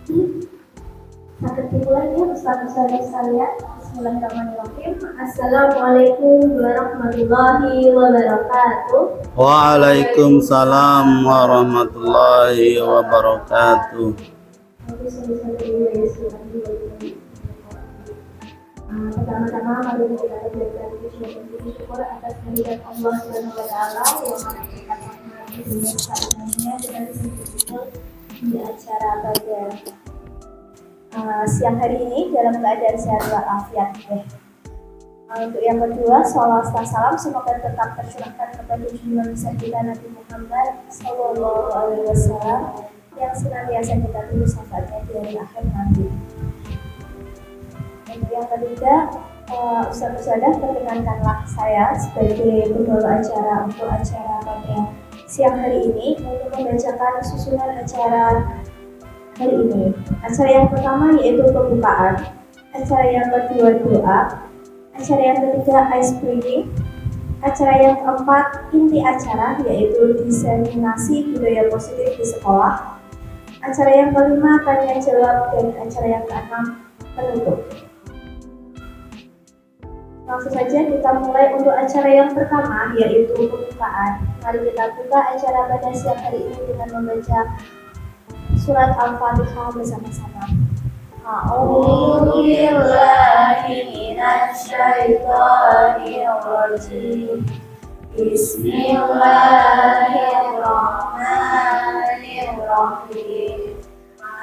Sakit dimulai ya Ustaz-Ustaz sekalian. Bismillahirrahmanirrahim. Assalamualaikum warahmatullahi wabarakatuh. Waalaikumsalam warahmatullahi wabarakatuh. Pertama-tama mari kita berikan syukur atas kehadiran Allah Subhanahu wa taala yang mengajarkan rahmat di dunia seadanya kita disebut di acara pada siang hari ini dalam keadaan sehat walafiat. Untuk yang kedua, salawat dan salam semoga tetap tercurahkan kepada junjungan besar kita Nabi Muhammad Sallallahu Alaihi Wasallam yang senantiasa kita tunggu syafaatnya di hari akhir nanti. Untuk yang ketiga, Ustaz-Ustazah perkenankanlah saya sebagai pembawa acara untuk acara pada siang hari ini untuk membacakan susunan acara hari ini. Acara yang pertama yaitu pembukaan, acara yang kedua doa, acara yang ketiga ice breaking, acara yang keempat inti acara yaitu diseminasi budaya positif di sekolah, acara yang kelima tanya jawab, dan acara yang keenam penutup. Langsung saja kita mulai untuk acara yang pertama yaitu pembukaan. Mari kita buka acara pada siang hari ini dengan membaca surat Al-Fatihah bersama-sama. A'udzu billahi minasy syaithanir rajim. Bismillahirrahmanirrahim.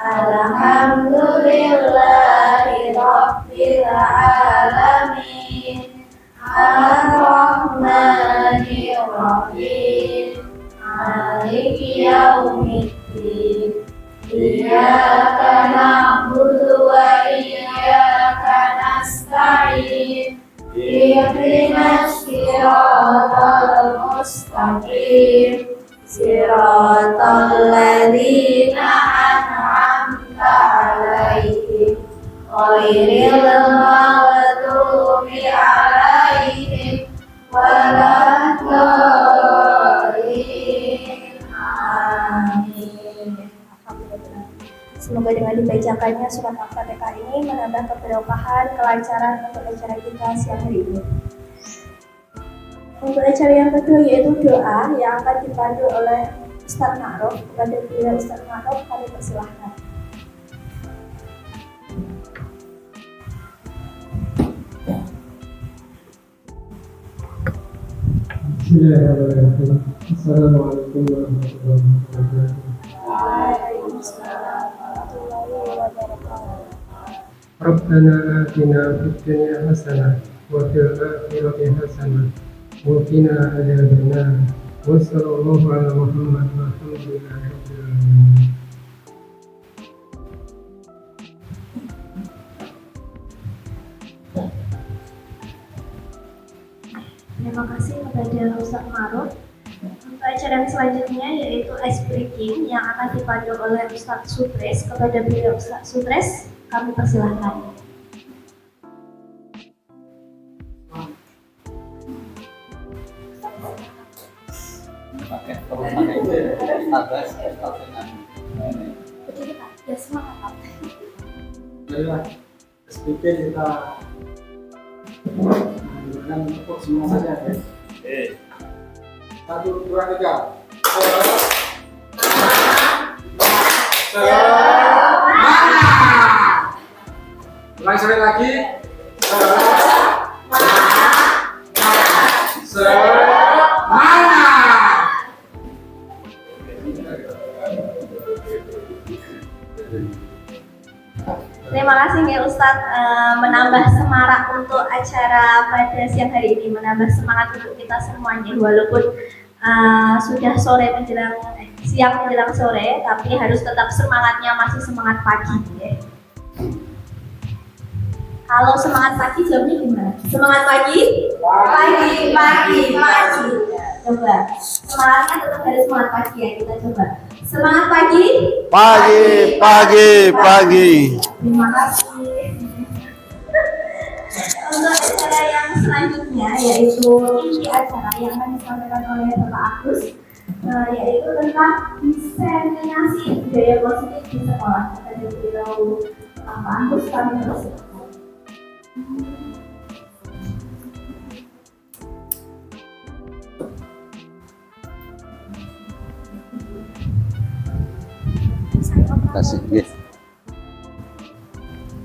Alhamdulillahi rabbil alamin. Ar-Rahmanir Rahim. Maliki yaumiddin. Iyyaka na'budu wa iyyaka nasta'in. Ihdinas siratal mustaqim. Siratal ladzina an'amta 'alaihim ghairil maghdubi 'alaihim waladdallin. Amin. Semoga dengan dibacakannya surat Al-Fatihah ini menambah keberkahan, kelancaran untuk acara kita siang hari ini. Untuk acara yang kedua yaitu doa yang akan dipandu oleh Ustaz Ma'ruf. Kepada beliau Ustaz Ma'ruf kami persilahkan. Bismillahirrahmanirrahim. Assalamualaikum warahmatullahi wabarakatuh. Waalaikumsalam warahmatullahi wabarakatuh. Rabbana atina fid dunya hasanah wa fil akhirati hasanah wa qina adzabannar. Wa sallallahu ala Muhammad walhamdulillahi rabbil alamin. Terima kasih kepada Ustaz Ma'ruf. Untuk acara yang selanjutnya yaitu ice breaking yang akan dipandu oleh Ustaz Sudres. Kepada beliau Ustaz Sudres kami persilahkan. Marilah speaker kita dengan tepuk semua saja ya. 1, 2, 3. Semangat. Ulangi sekali lagi. Terima kasih ya Ustadz menambah semarak untuk acara pada siang hari ini, menambah semangat untuk kita semuanya walaupun sudah sore menjelang siang menjelang sore, tapi harus tetap semangatnya masih semangat pagi ya. Kalau semangat pagi jawabnya gimana? Semangat pagi? Pagi. Coba semangatnya tetap harus semangat pagi ya, kita coba. Semangat pagi. Pagi. Terima kasih. Untuk acara yang selanjutnya yaitu inti acara yang akan disampaikan oleh Bapak Agus. yaitu tentang diseminasi budaya positif di sekolah. Kita beritahu Pak Agus kami tersebut.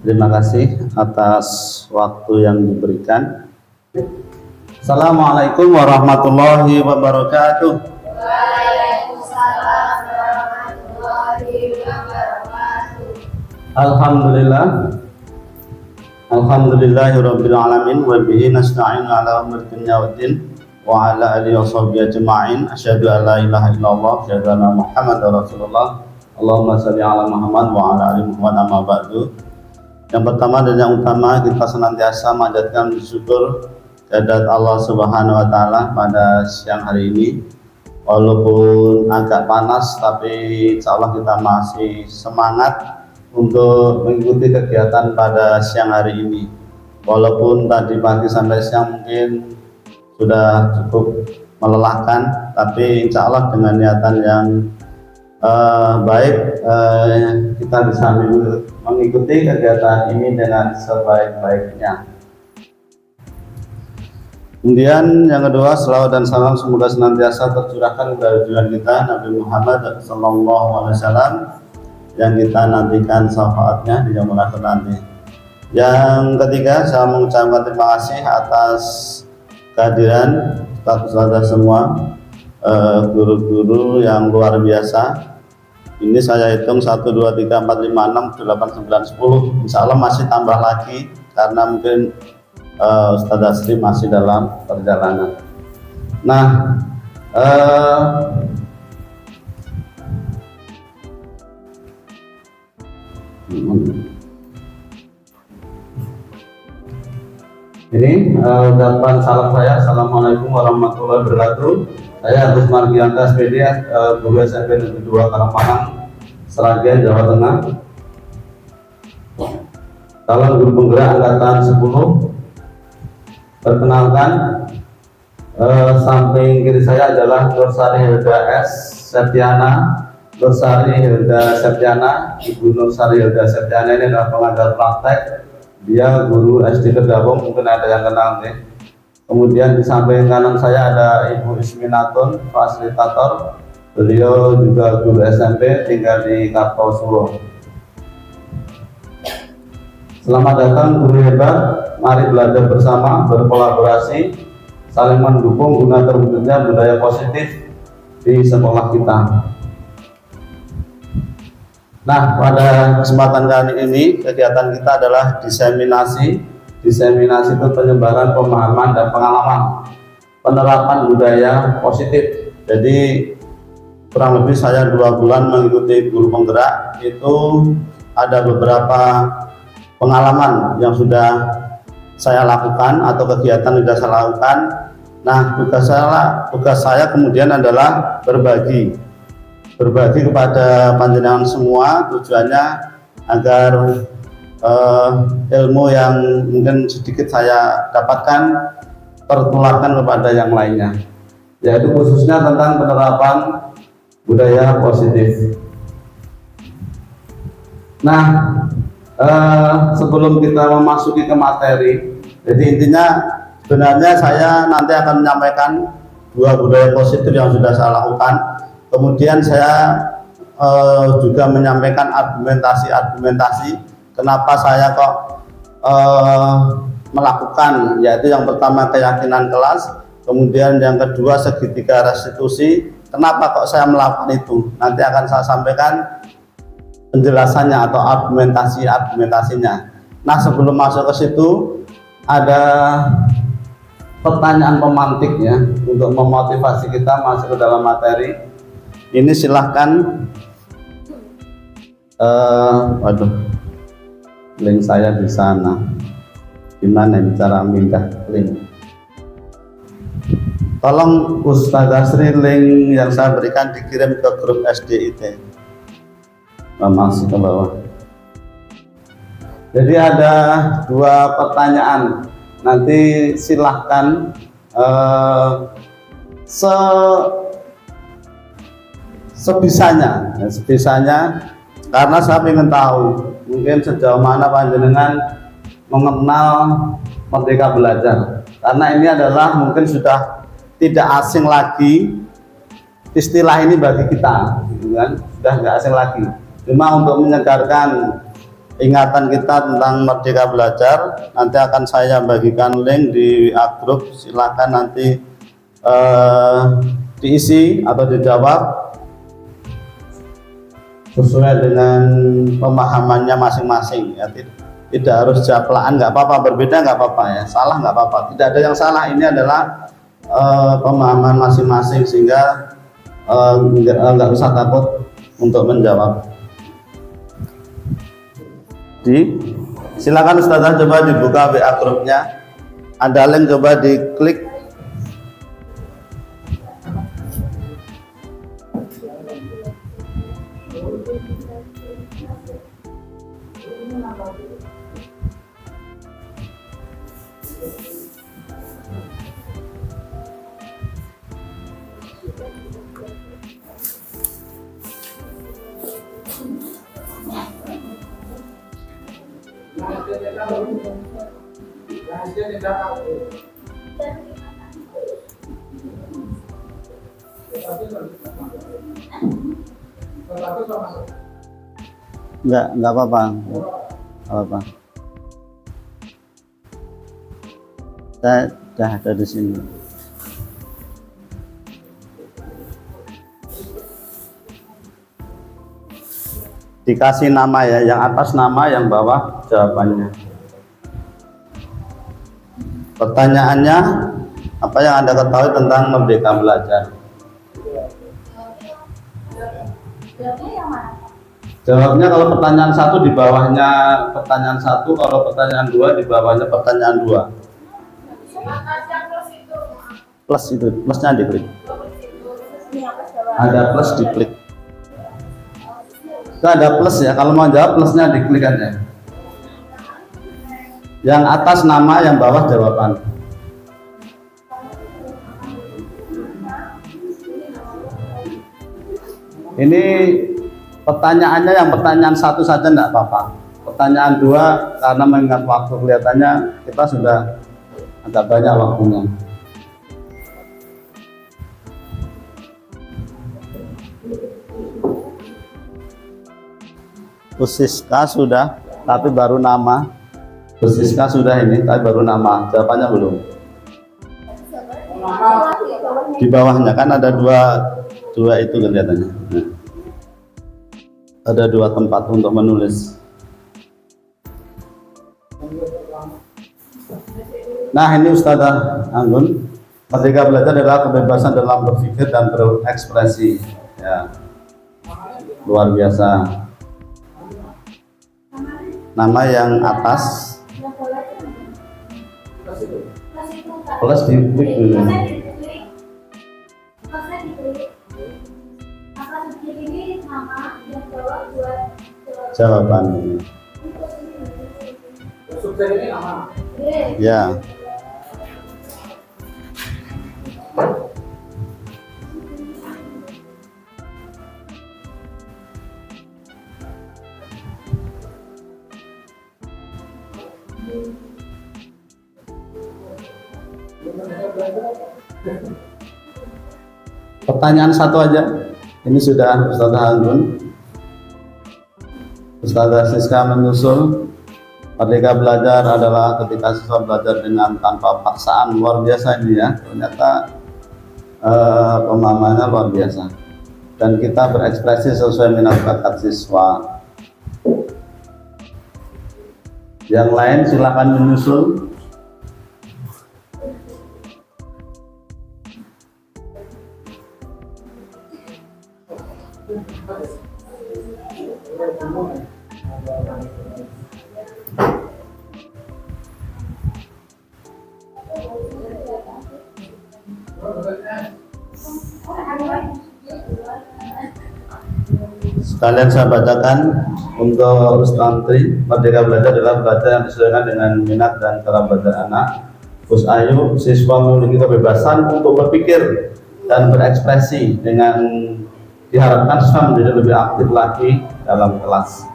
Terima kasih atas waktu yang diberikan. Assalamualaikum warahmatullahi wabarakatuh. Waalaikumsalam warahmatullahi wabarakatuh. Alhamdulillah. Alhamdulillahirabbil alamin wa bihi nasta'inu ala umuri dunya waddin wa ala alihi washabbihi ajma'in. Asyhadu an la ilaha illallah wa asyhadu anna Muhammadar Rasulullah. Allahumma shalli ala Muhammad wa ala ali Muhammad, amma ba'du. Yang pertama dan yang utama, kita senantiasa manjatkan syukur kehadirat Allah Subhanahu wa taala pada siang hari ini. Walaupun agak panas, tapi insyaallah kita masih semangat untuk mengikuti kegiatan pada siang hari ini. Walaupun tadi pagi sampai siang mungkin sudah cukup melelahkan, tapi insyaallah dengan niatan yang baik, kita bisa mengikuti kegiatan ini dengan sebaik-baiknya. Kemudian yang kedua, selawat dan salam semoga senantiasa tercurahkan kepada junjungan kita Nabi Muhammad SAW yang kita nantikan syafaatnya di yaumul akhir nanti. Yang ketiga, saya mengucapkan terima kasih atas kehadiran Ustaz semua, guru-guru yang luar biasa. Ini saya hitung 1, 2, 3, 4, 5, 6, 7, 8, 9, 10. Insya Allah masih tambah lagi karena mungkin Ustaz Asri masih dalam perjalanan. Nah, ini ucapan salam saya. Assalamualaikum warahmatullahi wabarakatuh. Saya Agus Margianta SPD, guru SMP Negeri 2 Karangpanang, Sragen, Jawa Tengah. Calon guru penggerak angkatan 10. Perkenalkan, samping kiri saya adalah Nursari Hilda S. Septiana. Nursari Hilda Septiana, Ibu Nursari Hilda Septiana ini adalah pengajar praktek. Dia guru SD Kedawung, mungkin ada yang kenal nih. Kemudian di samping kanan saya ada Ibu Isminatun, fasilitator. Beliau juga guru SMP, tinggal di Kartosuro. Selamat datang guru hebat, mari belajar bersama, berkolaborasi, saling mendukung guna terwujudnya budaya positif di sekolah kita. Nah, pada kesempatan kali ini kegiatan kita adalah diseminasi. Diseminasi itu penyebaran pemahaman dan pengalaman penerapan budaya positif. Jadi kurang lebih saya 2 bulan mengikuti guru penggerak, itu ada beberapa pengalaman yang sudah saya lakukan atau kegiatan yang sudah saya lakukan. Nah, tugas saya kemudian adalah berbagi kepada panjenengan semua, tujuannya agar ilmu yang mungkin sedikit saya dapatkan tertularkan kepada yang lainnya, yaitu khususnya tentang penerapan budaya positif. Nah, sebelum kita memasuki ke materi, jadi intinya sebenarnya saya nanti akan menyampaikan 2 budaya positif yang sudah saya lakukan. Kemudian saya juga menyampaikan argumentasi kenapa saya kok melakukan, yaitu yang pertama keyakinan kelas, kemudian yang kedua segitiga restitusi. Kenapa kok saya melakukan itu? Nanti akan saya sampaikan penjelasannya atau argumentasinya. Nah, sebelum masuk ke situ ada pertanyaan pemantik ya, untuk memotivasi kita masuk ke dalam materi. Ini silahkan. Link saya di sana. Gimana cara pindah link? Tolong Ustaz Asri, link yang saya berikan dikirim ke grup SDIT. Masih ke bawah. Jadi ada 2 pertanyaan. Nanti silahkan sebisanya, ya, sebisanya, karena saya ingin tahu mungkin sejauh mana panjenengan mengenal Merdeka Belajar, karena ini adalah mungkin sudah tidak asing lagi istilah ini bagi kita, gitu kan? Sudah nggak asing lagi. Cuma untuk menyegarkan ingatan kita tentang Merdeka Belajar, nanti akan saya bagikan link di WA Group. Silakan nanti diisi atau dijawab sesuai dengan pemahamannya masing-masing. Ya, tidak harus japlaan, nggak apa-apa, berbeda nggak apa-apa ya, salah nggak apa-apa, tidak ada yang salah. Ini adalah pemahaman masing-masing, sehingga nggak usah takut untuk menjawab. Silakan Ustazah, coba dibuka WA grupnya, ada link, coba diklik. Enggak apa-apa. Enggak apa-apa. Saya sudah ada di sini. Dikasih nama ya, yang atas nama, yang bawah jawabannya. Pertanyaannya, apa yang Anda ketahui tentang Merdeka Belajar? Jawabnya kalau pertanyaan 1 di bawahnya pertanyaan 1, kalau pertanyaan 2 di bawahnya pertanyaan 2. Plus itu, plusnya diklik. Ada plus, diklik. Itu ada plus ya, kalau mau jawab plusnya diklik aja. Yang atas nama, yang bawah jawaban. Ini pertanyaannya yang pertanyaan 1 saja enggak apa-apa. Pertanyaan 2 karena mengingat waktu, kelihatannya kita sudah agak banyak waktunya. Pusiska sudah, tapi baru nama. Pusiska sudah ini, tapi baru nama. Jawabannya belum. Di bawahnya kan ada dua itu kelihatannya. Nah, ada 2 tempat untuk menulis. Nah, ini Ustazah Anggun. Merdeka Belajar adalah kebebasan dalam berpikir dan berekspresi. Ya, luar biasa. Nama yang atas plus diklik dulu. Jawabannya. Ya. Pertanyaan 1 aja. Ini sudah Ustazah Anggun. Ustazah Siska menyusul. Merdeka Belajar adalah ketika siswa belajar dengan tanpa paksaan. Luar biasa ini ya. Ternyata pemahamannya luar biasa. Dan kita berekspresi sesuai minat bakat siswa. Yang lain silakan menyusul. Sekalian saya bacakan untuk Ustantri. Merdeka Belajar adalah belajar yang disesuaikan dengan minat dan cara belajar anak. Gus Ayu, siswa memiliki kebebasan untuk berpikir dan berekspresi dengan diharapkan siswa menjadi lebih aktif lagi dalam kelas.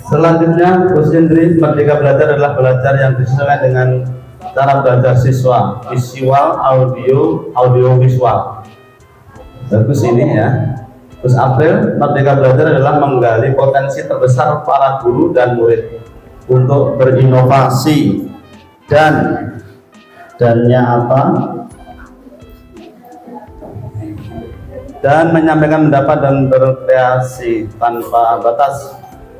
Selanjutnya, Coach Indri, Merdeka Belajar adalah belajar yang disesuaikan dengan cara belajar siswa, visual, audio visual. Bagus ini ya. Terus April, Merdeka Belajar adalah menggali potensi terbesar para guru dan murid untuk berinovasi dannya apa? Dan menyampaikan pendapat dan berkreasi tanpa batas.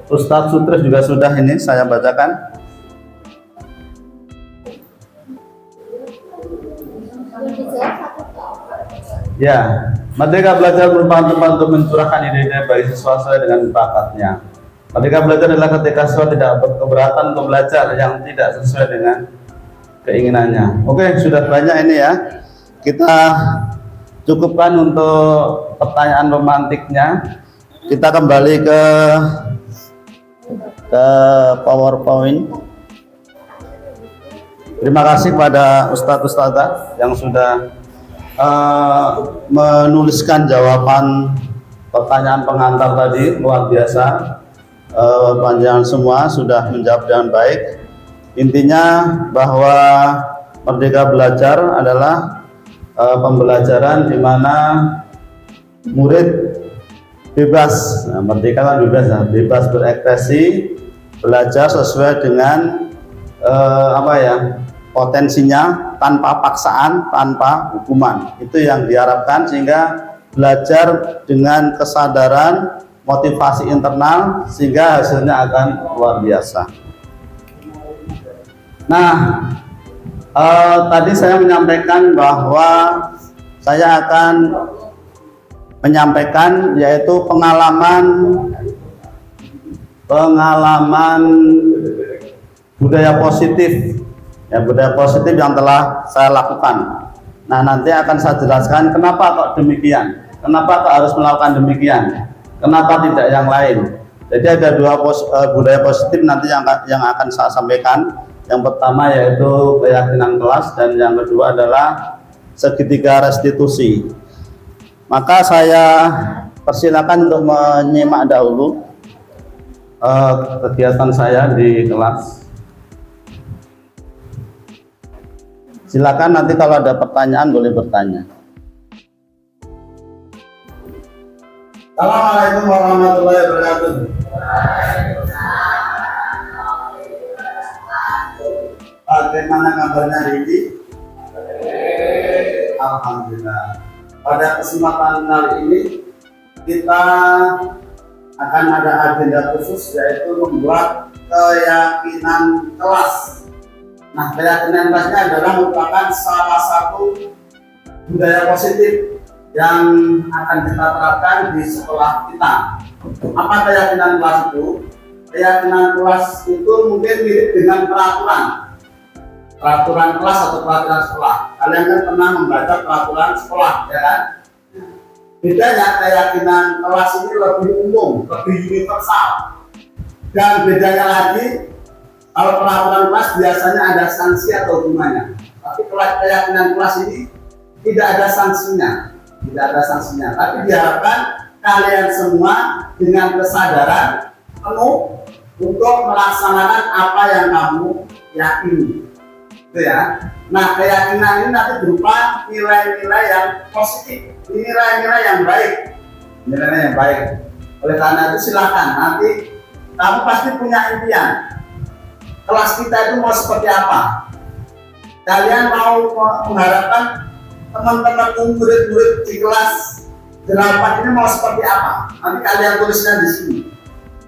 Ustadz Sutris juga sudah ini saya bacakan. Ya, Merdeka Belajar merupakan tempat untuk mencurahkan ide-ide bagi siswa sesuai dengan bakatnya. Merdeka Belajar adalah ketika siswa tidak berkeberatan untuk belajar yang tidak sesuai dengan keinginannya. Oke, sudah banyak ini ya. Kita cukupkan untuk pertanyaan romantiknya. Kita kembali ke PowerPoint. Terima kasih pada Ustadz-Ustadzah yang sudah menuliskan jawaban pertanyaan pengantar tadi. Luar biasa, panjangan semua sudah menjawab dengan baik. Intinya bahwa Merdeka Belajar adalah pembelajaran di mana murid bebas, merdeka kan bebas, bebas berekspresi, belajar sesuai dengan potensinya, tanpa paksaan, tanpa hukuman. Itu yang diharapkan, sehingga belajar dengan kesadaran, motivasi internal, sehingga hasilnya akan luar biasa. Nah, tadi saya menyampaikan bahwa saya akan menyampaikan yaitu pengalaman budaya positif, ya, budaya positif yang telah saya lakukan. Nah, nanti akan saya jelaskan kenapa kok demikian, kenapa kok harus melakukan demikian, kenapa tidak yang lain. Jadi ada dua budaya positif nanti yang akan saya sampaikan. Yang pertama yaitu keyakinan kelas, dan yang kedua adalah segitiga restitusi. Maka saya persilakan untuk menyimak dahulu kegiatan saya di kelas. Silakan, nanti kalau ada pertanyaan boleh bertanya. Assalamualaikum warahmatullahi wabarakatuh. Bagaimana kabarnya hari ini? Alhamdulillah. Pada kesempatan kali ini kita akan ada agenda khusus, yaitu membuat keyakinan kelas. Nah, keyakinan kelasnya adalah merupakan salah satu budaya positif yang akan kita terapkan di sekolah kita. Apa keyakinan kelas itu? Keyakinan kelas itu mungkin mirip dengan peraturan kelas atau peraturan sekolah. Kalian kan pernah membaca peraturan sekolah, ya kan? Bedanya keyakinan kelas ini lebih umum, lebih universal. Dan bedanya lagi, kalau peraturan kelas biasanya ada sanksi atau hukumannya. Tapi keyakinan kelas ini tidak ada sanksinya, Tapi diharapkan kalian semua dengan kesadaran penuh untuk melaksanakan apa yang kamu yakini. Gitu ya. Nah, keyakinan ini nanti berupa nilai-nilai yang positif, nilai-nilai yang baik. Oleh karena itu silakan, nanti kamu pasti punya impian. Kelas kita itu mau seperti apa? Kalian mau mengharapkan teman-teman murid-murid di kelas 8 ini mau seperti apa? Nanti kalian tuliskan di sini.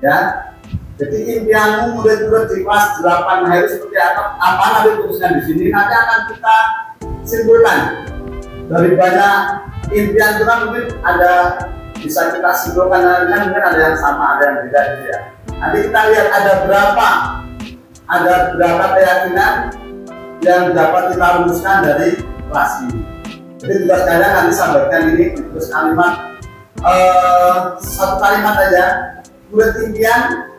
Ya. Jadi impianmu murid-murid di kelas 8 hari seperti apa nanti tuliskan di sini. Nanti akan kita simpulkan. Dari banyak impian itu kan mungkin ada, bisa kita simpulkan, mungkin ada yang sama, ada yang beda gitu ya. Nanti kita lihat ada berapa keyakinan yang dapat kita rumuskan dari kelas ini. Jadi tugas kalian nanti sampaikan ini terus satu kalimat aja, murid impian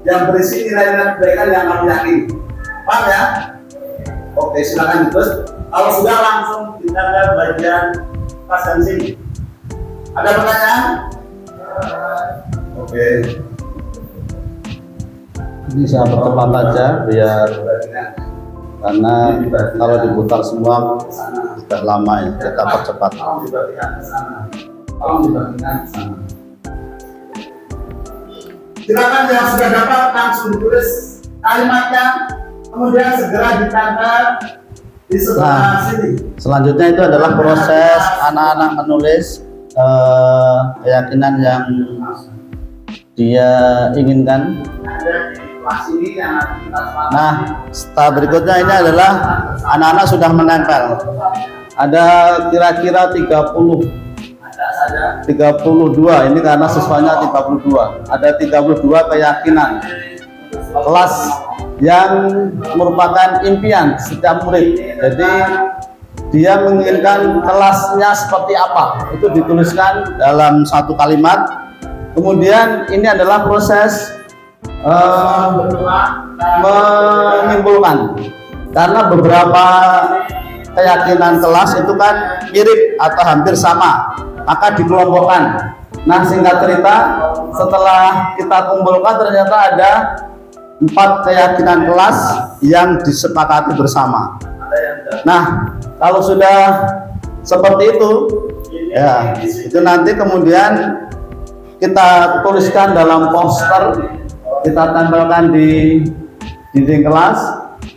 yang berisi nilai-nilai kebaikan yang kamu yakini. Paham ya? Oke, silakan terus. Kalau sudah langsung kita ke bagian pas dan sini. Ada pertanyaan? Oke. Ini saya percepat aja biar karena kalau diputar semua agak lama ya, kita percepat. Silakan yang sudah dapat langsung ditulis kalimatnya, kemudian segera ditempel di sebelah sini. Selanjutnya itu adalah proses anak-anak menulis keyakinan yang dia inginkan. Nah, step berikutnya ini adalah anak-anak sudah menempel. Ada kira-kira 32, ini karena siswanya 32. Ada 32 keyakinan kelas yang merupakan impian setiap murid. Jadi dia menginginkan kelasnya seperti apa, itu dituliskan dalam satu kalimat. Kemudian ini adalah proses menyimpulkan, karena beberapa keyakinan kelas itu kan mirip atau hampir sama, maka dikelompokkan. Nah, singkat cerita, setelah kita kumpulkan ternyata ada 4 keyakinan kelas yang disepakati bersama. Nah, kalau sudah seperti itu, ya itu nanti kemudian kita tuliskan dalam poster, kita tempelkan di dinding kelas,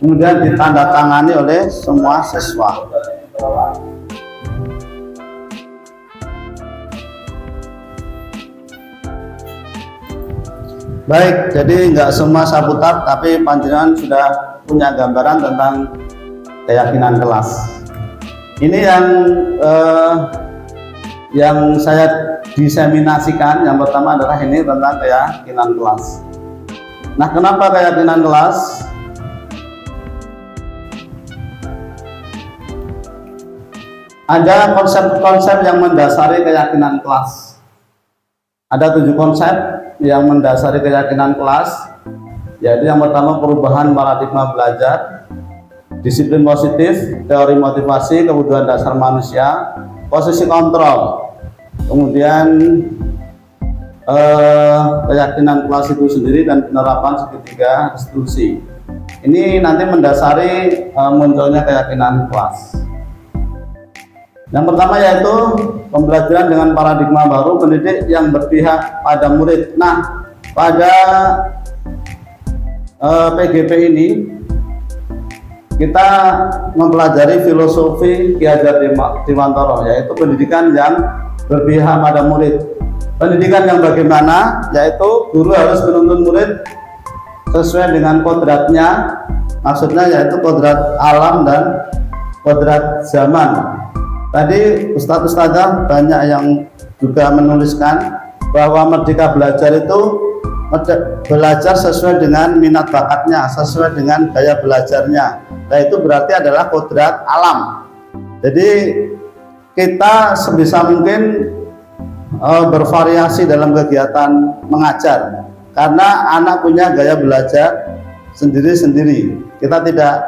kemudian ditandatangani oleh semua siswa. Baik, jadi nggak semua saya putar, tapi panjenengan sudah punya gambaran tentang keyakinan kelas. Ini yang saya diseminasikan. Yang pertama adalah ini tentang keyakinan kelas. Nah, kenapa keyakinan kelas? Ada konsep-konsep yang mendasari keyakinan kelas. Ada 7 konsep yang mendasari keyakinan kelas, yaitu yang pertama perubahan paradigma belajar, disiplin positif, teori motivasi, kebutuhan dasar manusia, posisi kontrol, kemudian keyakinan kelas itu sendiri, dan penerapan segitiga restitusi. Ini nanti mendasari munculnya keyakinan kelas. Yang pertama yaitu pembelajaran dengan paradigma baru, pendidik yang berpihak pada murid. Nah, pada PGP ini kita mempelajari filosofi Ki Hajar Dewantara, yaitu pendidikan yang berpihak pada murid. Pendidikan yang bagaimana? Yaitu guru harus menuntun murid sesuai dengan kodratnya, maksudnya yaitu kodrat alam dan kodrat zaman. Tadi Ustadz-ustadzah banyak yang juga menuliskan bahwa Merdeka Belajar itu belajar sesuai dengan minat bakatnya, sesuai dengan gaya belajarnya. Nah, itu berarti adalah kodrat alam. Jadi kita sebisa mungkin bervariasi dalam kegiatan mengajar, karena anak punya gaya belajar sendiri-sendiri. Kita tidak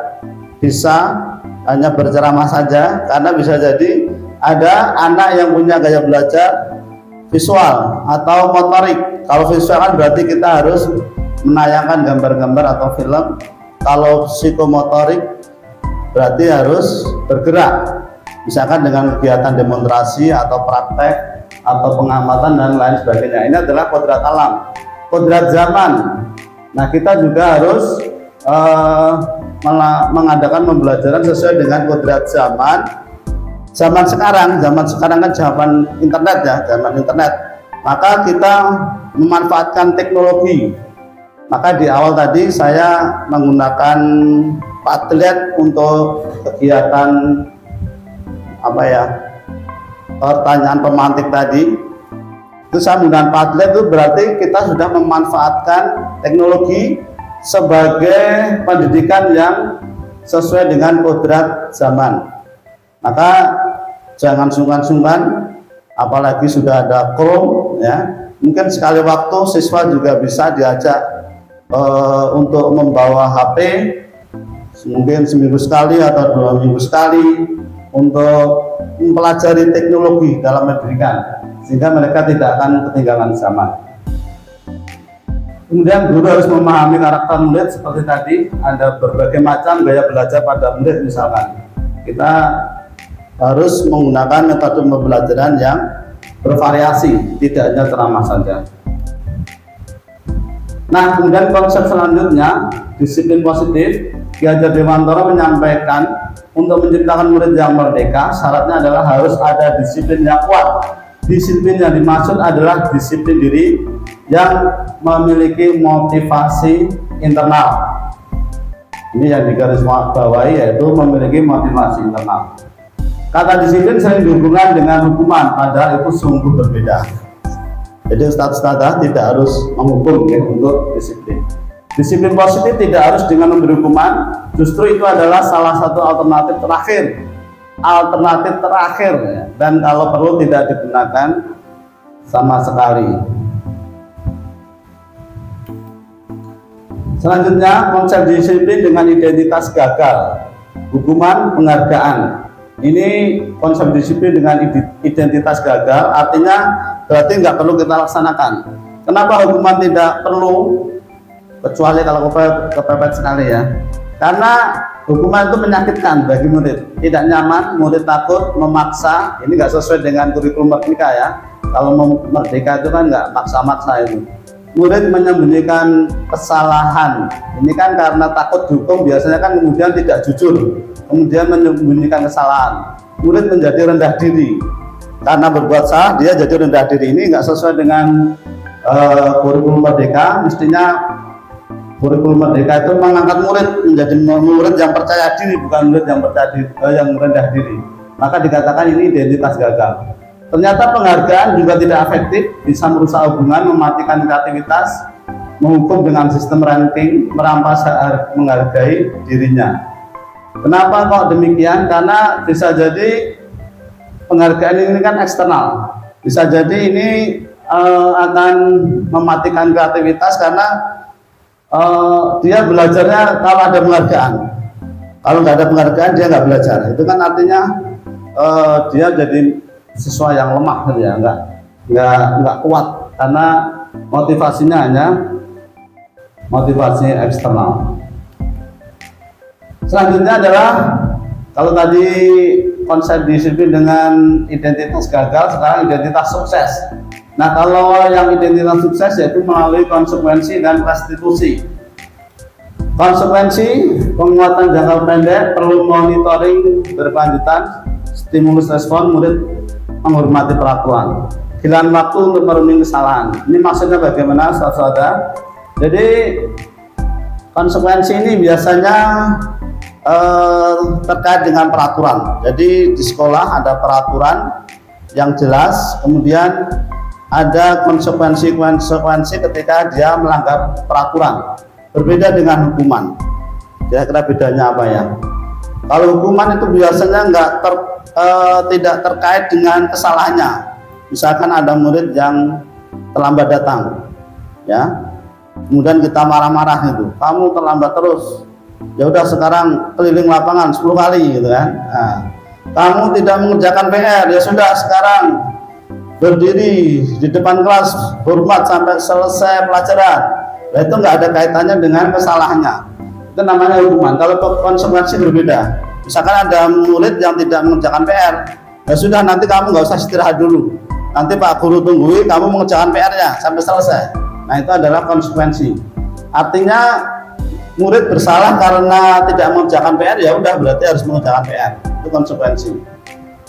bisa hanya berceramah saja, karena bisa jadi ada anak yang punya gaya belajar visual atau motorik. Kalau visual kan berarti kita harus menayangkan gambar-gambar atau film. Kalau psikomotorik berarti harus bergerak, misalkan dengan kegiatan demonstrasi atau praktek atau pengamatan dan lain sebagainya. Ini adalah kodrat alam. Kodrat zaman, nah kita juga harus mengadakan pembelajaran sesuai dengan kodrat zaman. Zaman sekarang kan zaman internet ya, zaman internet. Maka kita memanfaatkan teknologi. Maka di awal tadi saya menggunakan Padlet untuk kegiatan pertanyaan pemantik tadi. Itu saya menggunakan Padlet, itu berarti kita sudah memanfaatkan teknologi sebagai pendidikan yang sesuai dengan kodrat zaman. Maka jangan sungkan-sungkan, apalagi sudah ada Chrome ya. Mungkin sekali waktu siswa juga bisa diajak untuk membawa HP mungkin seminggu sekali atau 2 minggu sekali untuk mempelajari teknologi dalam pendidikan, sehingga mereka tidak akan ketinggalan zaman. Kemudian guru harus memahami karakter murid seperti tadi, ada berbagai macam gaya belajar pada murid. Misalkan kita harus menggunakan metode pembelajaran yang bervariasi, tidak hanya ceramah saja. Nah, kemudian konsep selanjutnya, disiplin positif. Ki Hajar Dewantara menyampaikan untuk menciptakan murid yang merdeka, syaratnya adalah harus ada disiplin yang kuat. Disiplin yang dimaksud adalah disiplin diri yang memiliki motivasi internal. Ini yang digarisbawahi, yaitu memiliki motivasi internal. Kata disiplin sering dihubungkan dengan hukuman, padahal itu sungguh berbeda. Jadi ustadz-ustadzah tidak harus menghukum ya, untuk disiplin. Disiplin positif tidak harus dengan memberi hukuman, justru itu adalah salah satu alternatif terakhir ya. Dan kalau perlu tidak digunakan sama sekali. Selanjutnya, konsep disiplin dengan identitas gagal, hukuman, penghargaan. Ini konsep disiplin dengan identitas gagal, artinya berarti nggak perlu kita laksanakan. Kenapa hukuman tidak perlu? Kecuali kalau kepepet sekali ya. Karena hukuman itu menyakitkan bagi murid, tidak nyaman, murid takut, memaksa. Ini nggak sesuai dengan kurikulum merdeka ya. Kalau merdeka itu kan nggak maksa-maksa itu. Murid menyembunyikan kesalahan. Ini kan karena takut dihukum, biasanya kan kemudian tidak jujur, kemudian menyembunyikan kesalahan. Murid menjadi rendah diri karena berbuat salah, dia jadi rendah diri. Ini nggak sesuai dengan kurikulum merdeka. Mestinya kurikulum merdeka itu mengangkat murid menjadi murid yang percaya diri, bukan murid yang yang rendah diri. Maka dikatakan ini identitas gagal. Ternyata penghargaan juga tidak efektif, bisa merusak hubungan, mematikan kreativitas, menghukum dengan sistem ranking, merampas menghargai dirinya. Kenapa kok demikian? Karena bisa jadi penghargaan ini kan eksternal, bisa jadi ini akan mematikan kreativitas karena dia belajarnya kalau ada penghargaan. Kalau nggak ada penghargaan dia nggak belajar. Itu kan artinya dia jadi siswa yang lemah ya, nggak kuat karena motivasinya hanya motivasi eksternal. Selanjutnya adalah kalau tadi konsep disiplin dengan identitas gagal, sekarang identitas sukses. Nah, kalau yang identitas sukses yaitu melalui konsekuensi dan restitusi. Konsekuensi penguatan jangka pendek perlu monitoring berkelanjutan, stimulus respon, murid menghormati peraturan, giliran waktu untuk merenungi kesalahan. Ini maksudnya bagaimana, saudara? Jadi konsekuensi ini biasanya terkait dengan peraturan. Jadi di sekolah ada peraturan yang jelas, kemudian ada konsekuensi ketika dia melanggar peraturan. Berbeda dengan hukuman. Kira-kira bedanya apa ya? Kalau hukuman itu biasanya tidak terkait dengan kesalahannya. Misalkan ada murid yang terlambat datang, ya, kemudian kita marah-marah gitu, kamu terlambat terus. Ya udah sekarang keliling lapangan 10 kali gitu kan. Nah, kamu tidak mengerjakan PR, ya sudah sekarang berdiri di depan kelas hormat sampai selesai pelajaran. Nah, itu nggak ada kaitannya dengan kesalahannya. Itu namanya hukuman. Kalau konsekuensi berbeda. Misalkan ada murid yang tidak mengerjakan PR, ya sudah nanti kamu nggak usah istirahat dulu. Nanti Pak Guru tungguin kamu mengerjakan PR-nya sampai selesai. Nah, itu adalah konsekuensi. Artinya murid bersalah karena tidak mengerjakan PR, ya udah berarti harus mengerjakan PR. Itu konsekuensi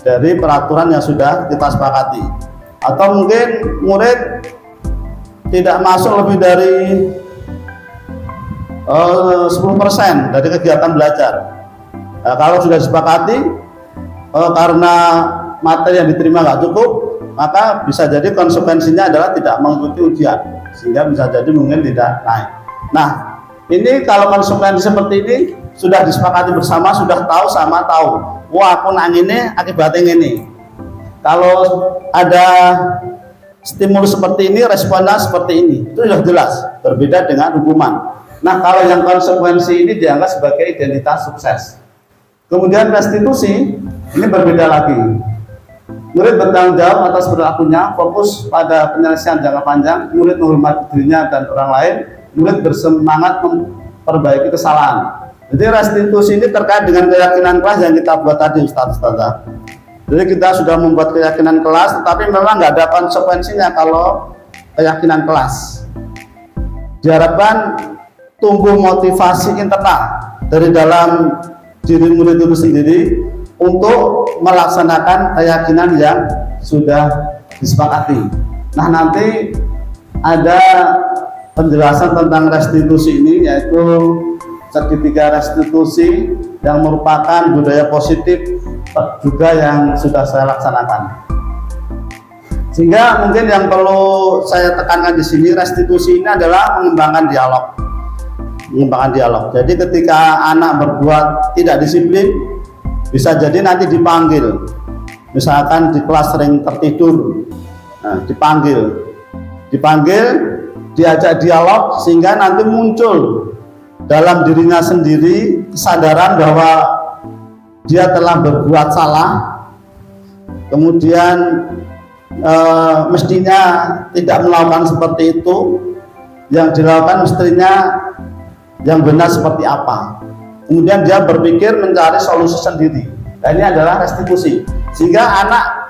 dari peraturan yang sudah kita sepakati. Atau mungkin murid tidak masuk lebih dari 10% dari kegiatan belajar. Nah, kalau sudah disepakati karena materi yang diterima nggak cukup, maka bisa jadi konsekuensinya adalah tidak mengikuti ujian, sehingga bisa jadi mungkin tidak naik. Nah, ini kalau konsekuensi seperti ini sudah disepakati bersama, sudah tahu sama tahu. Wah, aku nang ini akibatnya ini. Kalau ada stimulus seperti ini, responnya seperti ini, itu sudah jelas. Berbeda dengan hukuman. Nah, kalau yang konsekuensi ini dianggap sebagai identitas sukses. Kemudian restitusi ini berbeda lagi. Murid bertanggung jawab atas perilakunya, fokus pada penyelesaian jangka panjang, murid menghormati dirinya dan orang lain, murid bersemangat memperbaiki kesalahan. Jadi restitusi ini terkait dengan keyakinan kelas yang kita buat tadi, Ustaz-Ustazah. Jadi kita sudah membuat keyakinan kelas, tetapi memang nggak ada konsekuensinya kalau keyakinan kelas. Diharapkan tumbuh motivasi internal dari dalam diri murid itu sendiri untuk melaksanakan keyakinan yang sudah disepakati. Nah, nanti ada penjelasan tentang restitusi ini, yaitu segitiga restitusi yang merupakan budaya positif juga yang sudah saya laksanakan. Sehingga mungkin yang perlu saya tekankan di sini, restitusi ini adalah mengembangkan dialog. Jadi ketika anak berbuat tidak disiplin, bisa jadi nanti dipanggil, misalkan di kelas sering tertidur, nah, dipanggil, diajak dialog, sehingga nanti muncul dalam dirinya sendiri kesadaran bahwa dia telah berbuat salah, kemudian mestinya tidak melakukan seperti itu, yang dilakukan mestinya yang benar seperti apa. Kemudian dia berpikir mencari solusi sendiri. Nah, ini adalah restitusi, sehingga anak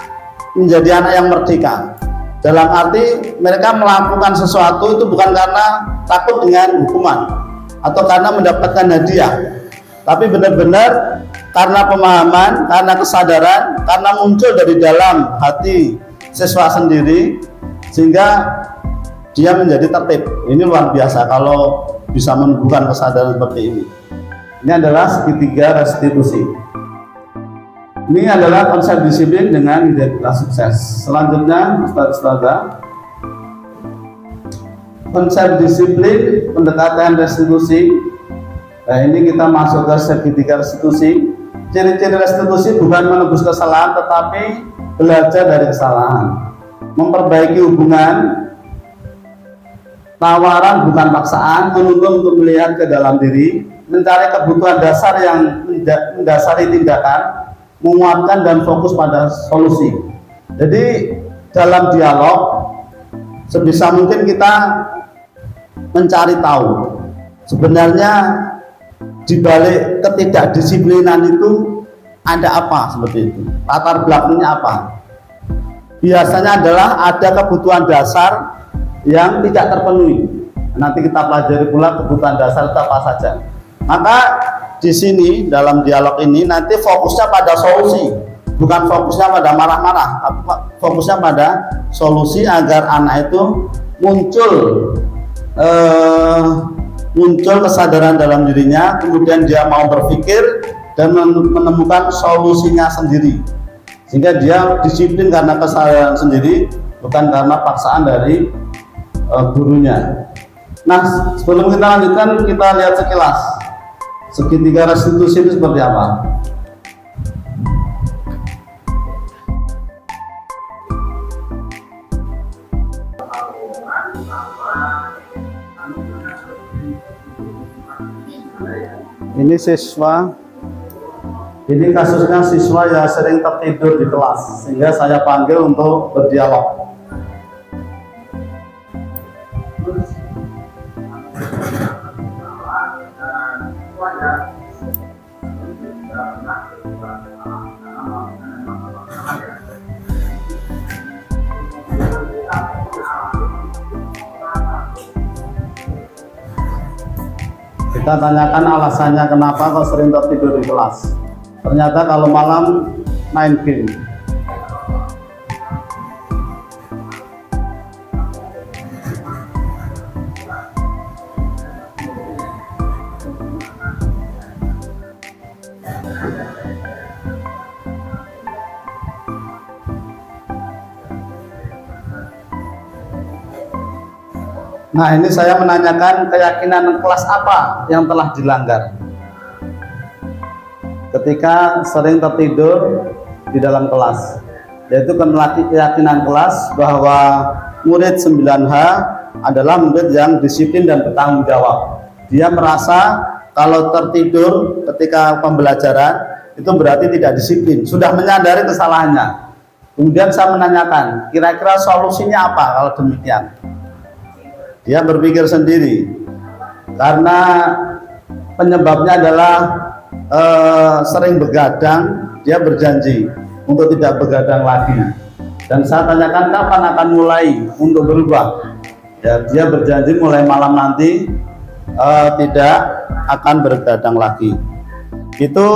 menjadi anak yang merdeka. Dalam arti mereka melakukan sesuatu itu bukan karena takut dengan hukuman atau karena mendapatkan hadiah, tapi benar-benar karena pemahaman, karena kesadaran, karena muncul dari dalam hati siswa sendiri, sehingga dia menjadi tertib. Ini luar biasa kalau bisa menumbuhkan kesadaran seperti ini. Ini adalah segitiga restitusi. Ini adalah konsep disiplin dengan identitas sukses. Selanjutnya, Ustaz-Ustazah, konsep disiplin pendekatan restitusi. Nah, ini kita masuk ke segitiga restitusi. Ciri-ciri restitusi bukan menebus kesalahan, tetapi belajar dari kesalahan, memperbaiki hubungan, tawaran bukan paksaan, menuntun untuk melihat ke dalam diri, mencari kebutuhan dasar yang mendasari tindakan, menguatkan dan fokus pada solusi. Jadi dalam dialog sebisa mungkin kita mencari tahu sebenarnya di balik ketidakdisiplinan itu ada apa, seperti itu, latar belakangnya apa. Biasanya adalah ada kebutuhan dasar yang tidak terpenuhi. Nanti kita pelajari pula kebutuhan dasar itu apa saja. Maka di sini dalam dialog ini nanti fokusnya pada solusi, bukan fokusnya pada marah-marah, fokusnya pada solusi agar anak itu muncul kesadaran dalam dirinya, kemudian dia mau berpikir dan menemukan solusinya sendiri, sehingga dia disiplin karena kesadaran sendiri, bukan karena paksaan dari gurunya. Nah, sebelum kita lanjutkan, kita lihat sekilas segitiga restitusi itu seperti apa. Ini siswa, ini kasusnya siswa yang sering tertidur di kelas, sehingga saya panggil untuk berdialog. Kita tanyakan alasannya kenapa kok sering tertidur di kelas. Ternyata kalau malam main game. Nah, ini saya menanyakan keyakinan kelas apa yang telah dilanggar ketika sering tertidur di dalam kelas, yaitu keyakinan kelas bahwa murid 9H adalah murid yang disiplin dan bertanggung jawab. Dia merasa kalau tertidur ketika pembelajaran itu berarti tidak disiplin, sudah menyadari kesalahannya. Kemudian saya menanyakan, kira-kira solusinya apa kalau demikian? Dia berpikir sendiri, karena penyebabnya adalah sering begadang. Dia berjanji untuk tidak begadang lagi. Dan saya tanyakan kapan akan mulai untuk berubah. Ya, dia berjanji mulai malam nanti tidak akan begadang lagi. Itu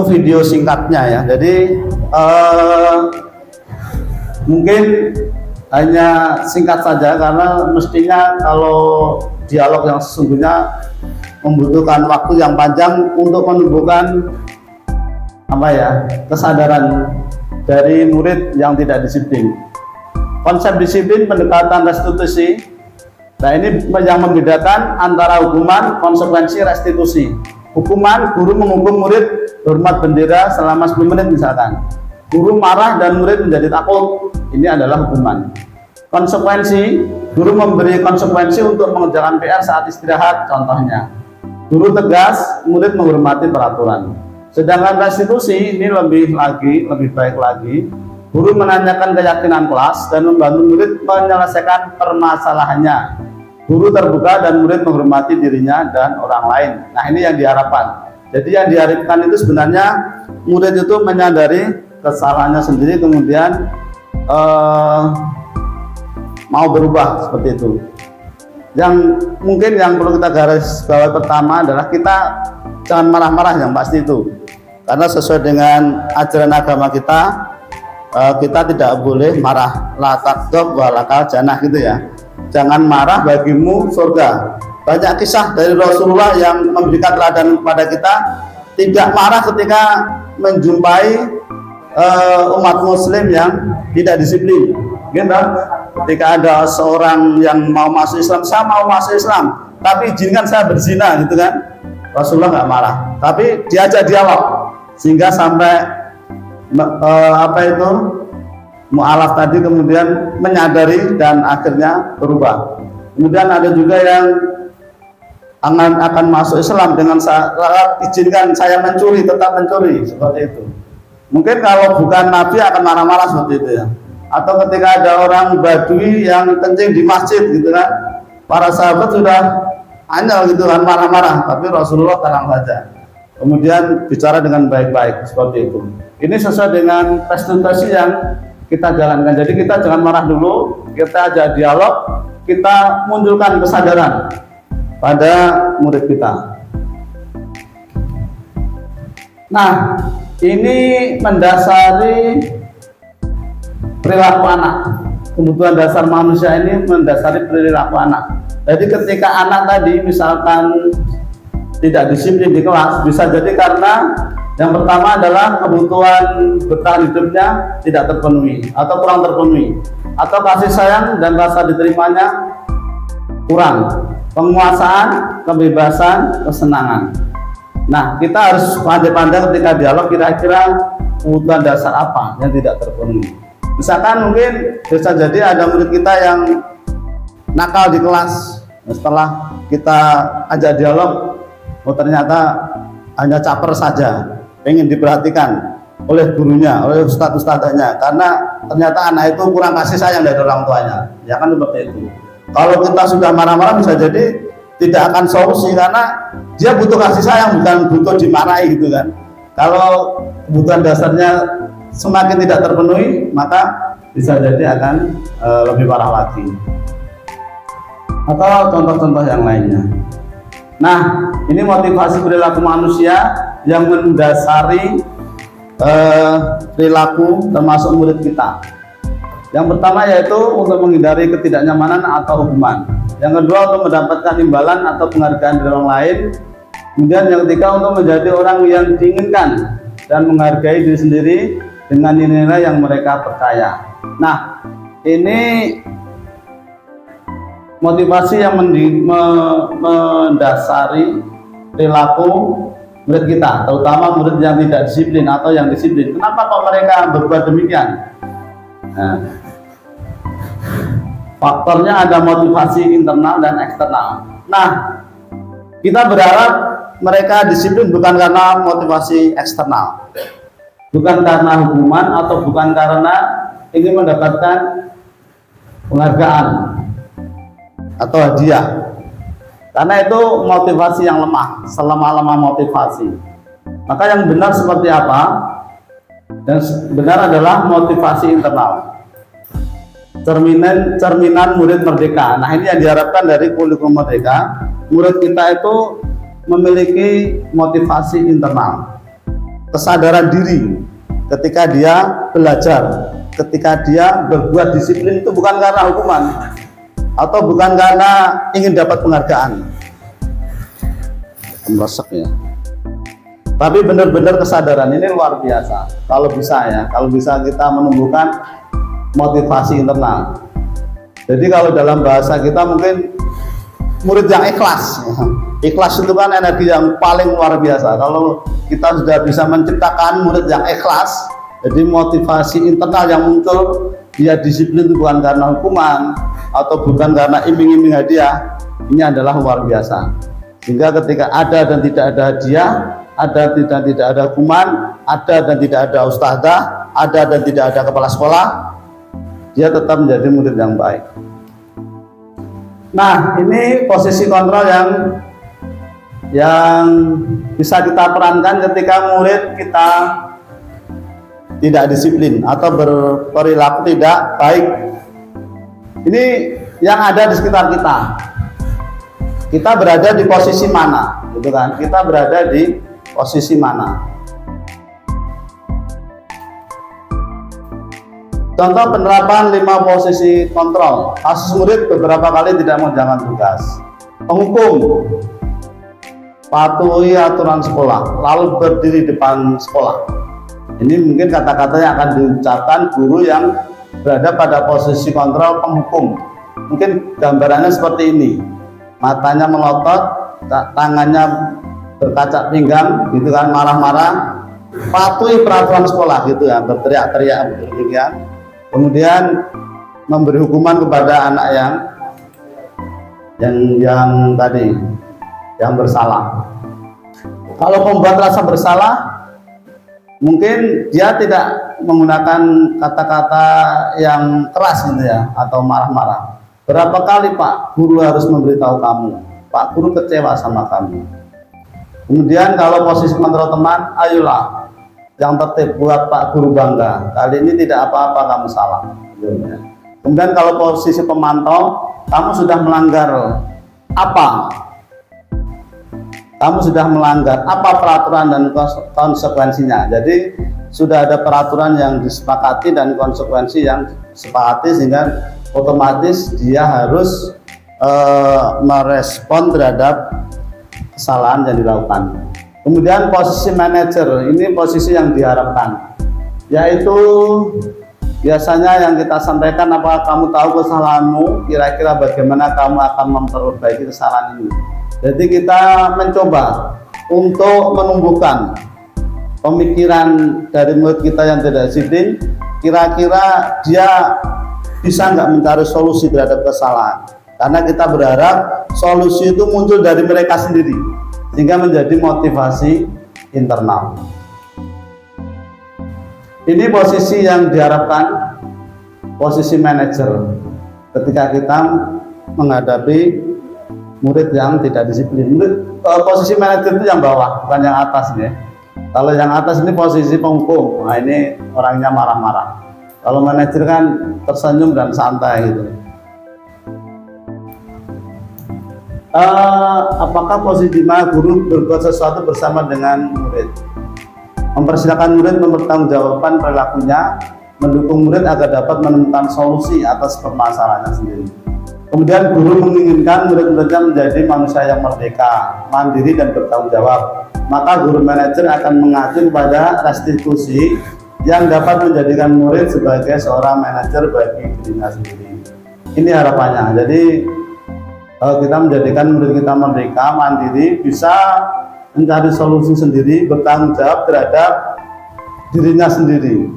video singkatnya ya. Jadi mungkin hanya singkat saja, karena mestinya kalau dialog yang sesungguhnya membutuhkan waktu yang panjang untuk menumbuhkan kesadaran dari murid yang tidak disiplin. Konsep disiplin, pendekatan restitusi. Nah, ini yang membedakan antara hukuman, konsekuensi, restitusi. Hukuman, guru menghukum murid hormat bendera selama 10 menit misalkan. Guru marah dan murid menjadi takut. Ini adalah hukuman. Konsekuensi, guru memberi konsekuensi untuk mengerjakan PR saat istirahat contohnya. Guru tegas, murid menghormati peraturan. Sedangkan restitusi ini lebih baik lagi. Guru menanyakan keyakinan kelas dan membantu murid menyelesaikan permasalahannya. Guru terbuka dan murid menghormati dirinya dan orang lain. Nah, ini yang diharapkan. Jadi yang diharapkan itu sebenarnya murid itu menyadari kesalahannya sendiri, kemudian mau berubah seperti itu. Yang mungkin yang perlu kita garis bawahi pertama adalah kita jangan marah-marah, yang pasti itu. Karena sesuai dengan ajaran agama kita, kita tidak boleh marah. La taghdab wa lakal jannah gitu ya. Jangan marah, bagimu surga. Banyak kisah dari Rasulullah yang memberikan teladan kepada kita, tidak marah ketika menjumpai umat muslim yang tidak disiplin. Gitu. Ketika ada seorang yang mau masuk Islam, saya mau masuk Islam, tapi izinkan saya berzina, gitu kan? Rasulullah nggak marah, tapi diajak dialog sehingga sampai mu'alaf tadi kemudian menyadari dan akhirnya berubah. Kemudian ada juga yang akan masuk Islam dengan syarat izinkan saya mencuri, tetap mencuri, seperti itu. Mungkin kalau bukan Nabi akan marah-marah seperti itu ya. Atau ketika ada orang Badui yang kencing di masjid gitu kan, para sahabat sudah anyal gitu kan, marah-marah, tapi Rasulullah tenang saja. Kemudian bicara dengan baik-baik seperti itu. Ini sesuai dengan restitusi yang kita jalankan. Jadi kita jangan marah dulu, kita ajak dialog, kita munculkan kesadaran pada murid kita. Nah, ini mendasari perilaku anak. Kebutuhan dasar manusia ini mendasari perilaku anak. Jadi ketika anak tadi misalkan tidak disiplin di kelas, bisa jadi karena yang pertama adalah kebutuhan bertahan hidupnya tidak terpenuhi atau kurang terpenuhi, atau kasih sayang dan rasa diterimanya kurang, penguasaan, kebebasan, kesenangan. Nah, kita harus pandai-pandai ketika dialog, kira-kira kebutuhan dasar apa yang tidak terpenuhi. Misalkan mungkin bisa jadi ada murid kita yang nakal di kelas, setelah kita ajak dialog, oh ternyata hanya caper saja, pengen diperhatikan oleh gurunya, oleh ustadz-ustadznya, karena ternyata anak itu kurang kasih sayang dari orang tuanya, ya kan seperti itu. Kalau kita sudah marah-marah bisa jadi tidak akan solusi, karena dia butuh kasih sayang, bukan butuh dimarahi gitu kan. Kalau kebutuhan dasarnya semakin tidak terpenuhi, maka bisa jadi akan lebih parah lagi. Atau contoh-contoh yang lainnya. Nah, ini motivasi perilaku manusia yang mendasari perilaku termasuk murid kita. Yang pertama yaitu untuk menghindari ketidaknyamanan atau hukuman. Yang kedua untuk mendapatkan imbalan atau penghargaan dari orang lain. Kemudian yang ketiga untuk menjadi orang yang diinginkan dan menghargai diri sendiri dengan nilai yang mereka percaya. Nah, ini motivasi yang mendasari perilaku murid kita, terutama murid yang tidak disiplin atau yang disiplin. Kenapa kok mereka berbuat demikian? Nah, Faktornya ada motivasi internal dan eksternal. Nah, kita berharap mereka disiplin bukan karena motivasi eksternal, bukan karena hukuman atau bukan karena ingin mendapatkan penghargaan atau hadiah. Karena itu motivasi yang lemah, selemah-lemah motivasi. Maka yang benar seperti apa? Yang benar adalah motivasi internal. Cerminan murid merdeka. Nah, ini yang diharapkan dari kurikulum merdeka. Murid kita itu memiliki motivasi internal, kesadaran diri ketika dia belajar, ketika dia berbuat disiplin itu bukan karena hukuman atau bukan karena ingin dapat penghargaan. Meresek ya. Tapi benar-benar kesadaran ini luar biasa. Kalau bisa kita menumbuhkan motivasi internal. Jadi kalau dalam bahasa kita mungkin murid yang ikhlas. Ikhlas itu kan energi yang paling luar biasa. Kalau kita sudah bisa menciptakan murid yang ikhlas, jadi motivasi internal yang muncul, dia disiplin itu bukan karena hukuman atau bukan karena iming-iming hadiah, ini adalah luar biasa. Sehingga ketika ada dan tidak ada hadiah, ada dan tidak ada hukuman, ada dan tidak ada ustadzah, ada dan tidak ada kepala sekolah, dia tetap menjadi murid yang baik. Nah, ini posisi kontrol yang bisa kita perankan ketika murid kita tidak disiplin atau berperilaku tidak baik. Ini yang ada di sekitar kita. Kita berada di posisi mana, gitu kan? Kita berada di posisi mana? Contoh penerapan 5 posisi kontrol. Kasus murid beberapa kali tidak menjalankan tugas. Penghukum, patuhi aturan sekolah, lalu berdiri depan sekolah. Ini mungkin kata-kata yang akan diucapkan guru yang berada pada posisi kontrol penghukum. Mungkin gambarannya seperti ini. Matanya melotot, tangannya berkaca pinggang, gitu kan, marah-marah. Patuhi peraturan sekolah, gitu ya, berteriak-teriak demikian. Kemudian memberi hukuman kepada anak yang tadi yang bersalah. Kalau membuat rasa bersalah, mungkin dia tidak menggunakan kata-kata yang keras gitu ya, atau marah-marah. Berapa kali Pak Guru harus memberitahu kamu, Pak Guru kecewa sama kamu. Kemudian kalau posisi kontrol teman, ayolah yang tertib, buat Pak Guru bangga. Kali ini tidak apa-apa kamu salah. Kemudian kalau posisi pemantau, kamu sudah melanggar apa? Kamu sudah melanggar apa peraturan dan konsekuensinya. Jadi sudah ada peraturan yang disepakati dan konsekuensi yang disepakati, sehingga otomatis dia harus merespon terhadap kesalahan yang dilakukan. Kemudian posisi manajer, ini posisi yang diharapkan, yaitu biasanya yang kita sampaikan, apakah kamu tahu kesalahanmu, kira-kira bagaimana kamu akan memperbaiki kesalahan ini. Jadi kita mencoba untuk menumbuhkan pemikiran dari murid kita yang tidak disiplin, kira-kira dia bisa nggak mencari solusi terhadap kesalahan. Karena kita berharap solusi itu muncul dari mereka sendiri, sehingga menjadi motivasi internal. Ini posisi yang diharapkan, posisi manajer ketika kita menghadapi murid yang tidak disiplin. Posisi manajer itu yang bawah, bukan yang atas nih. Kalau yang atas ini posisi penghukum, nah ini orangnya marah-marah. Kalau manajer kan tersenyum dan santai gitu. Apakah posisi di mana guru berbuat sesuatu bersama dengan murid? Mempersilahkan murid mempertanggungjawabkan perilakunya, mendukung murid agar dapat menemukan solusi atas permasalahannya sendiri. Kemudian guru menginginkan murid-muridnya menjadi manusia yang merdeka, mandiri dan bertanggung jawab. Maka guru manajer akan mengacu pada restitusi yang dapat menjadikan murid sebagai seorang manajer bagi dirinya sendiri. Ini harapannya. Jadi kalau kita menjadikan murid kita merdeka, mandiri, bisa mencari solusi sendiri, bertanggung jawab terhadap dirinya sendiri.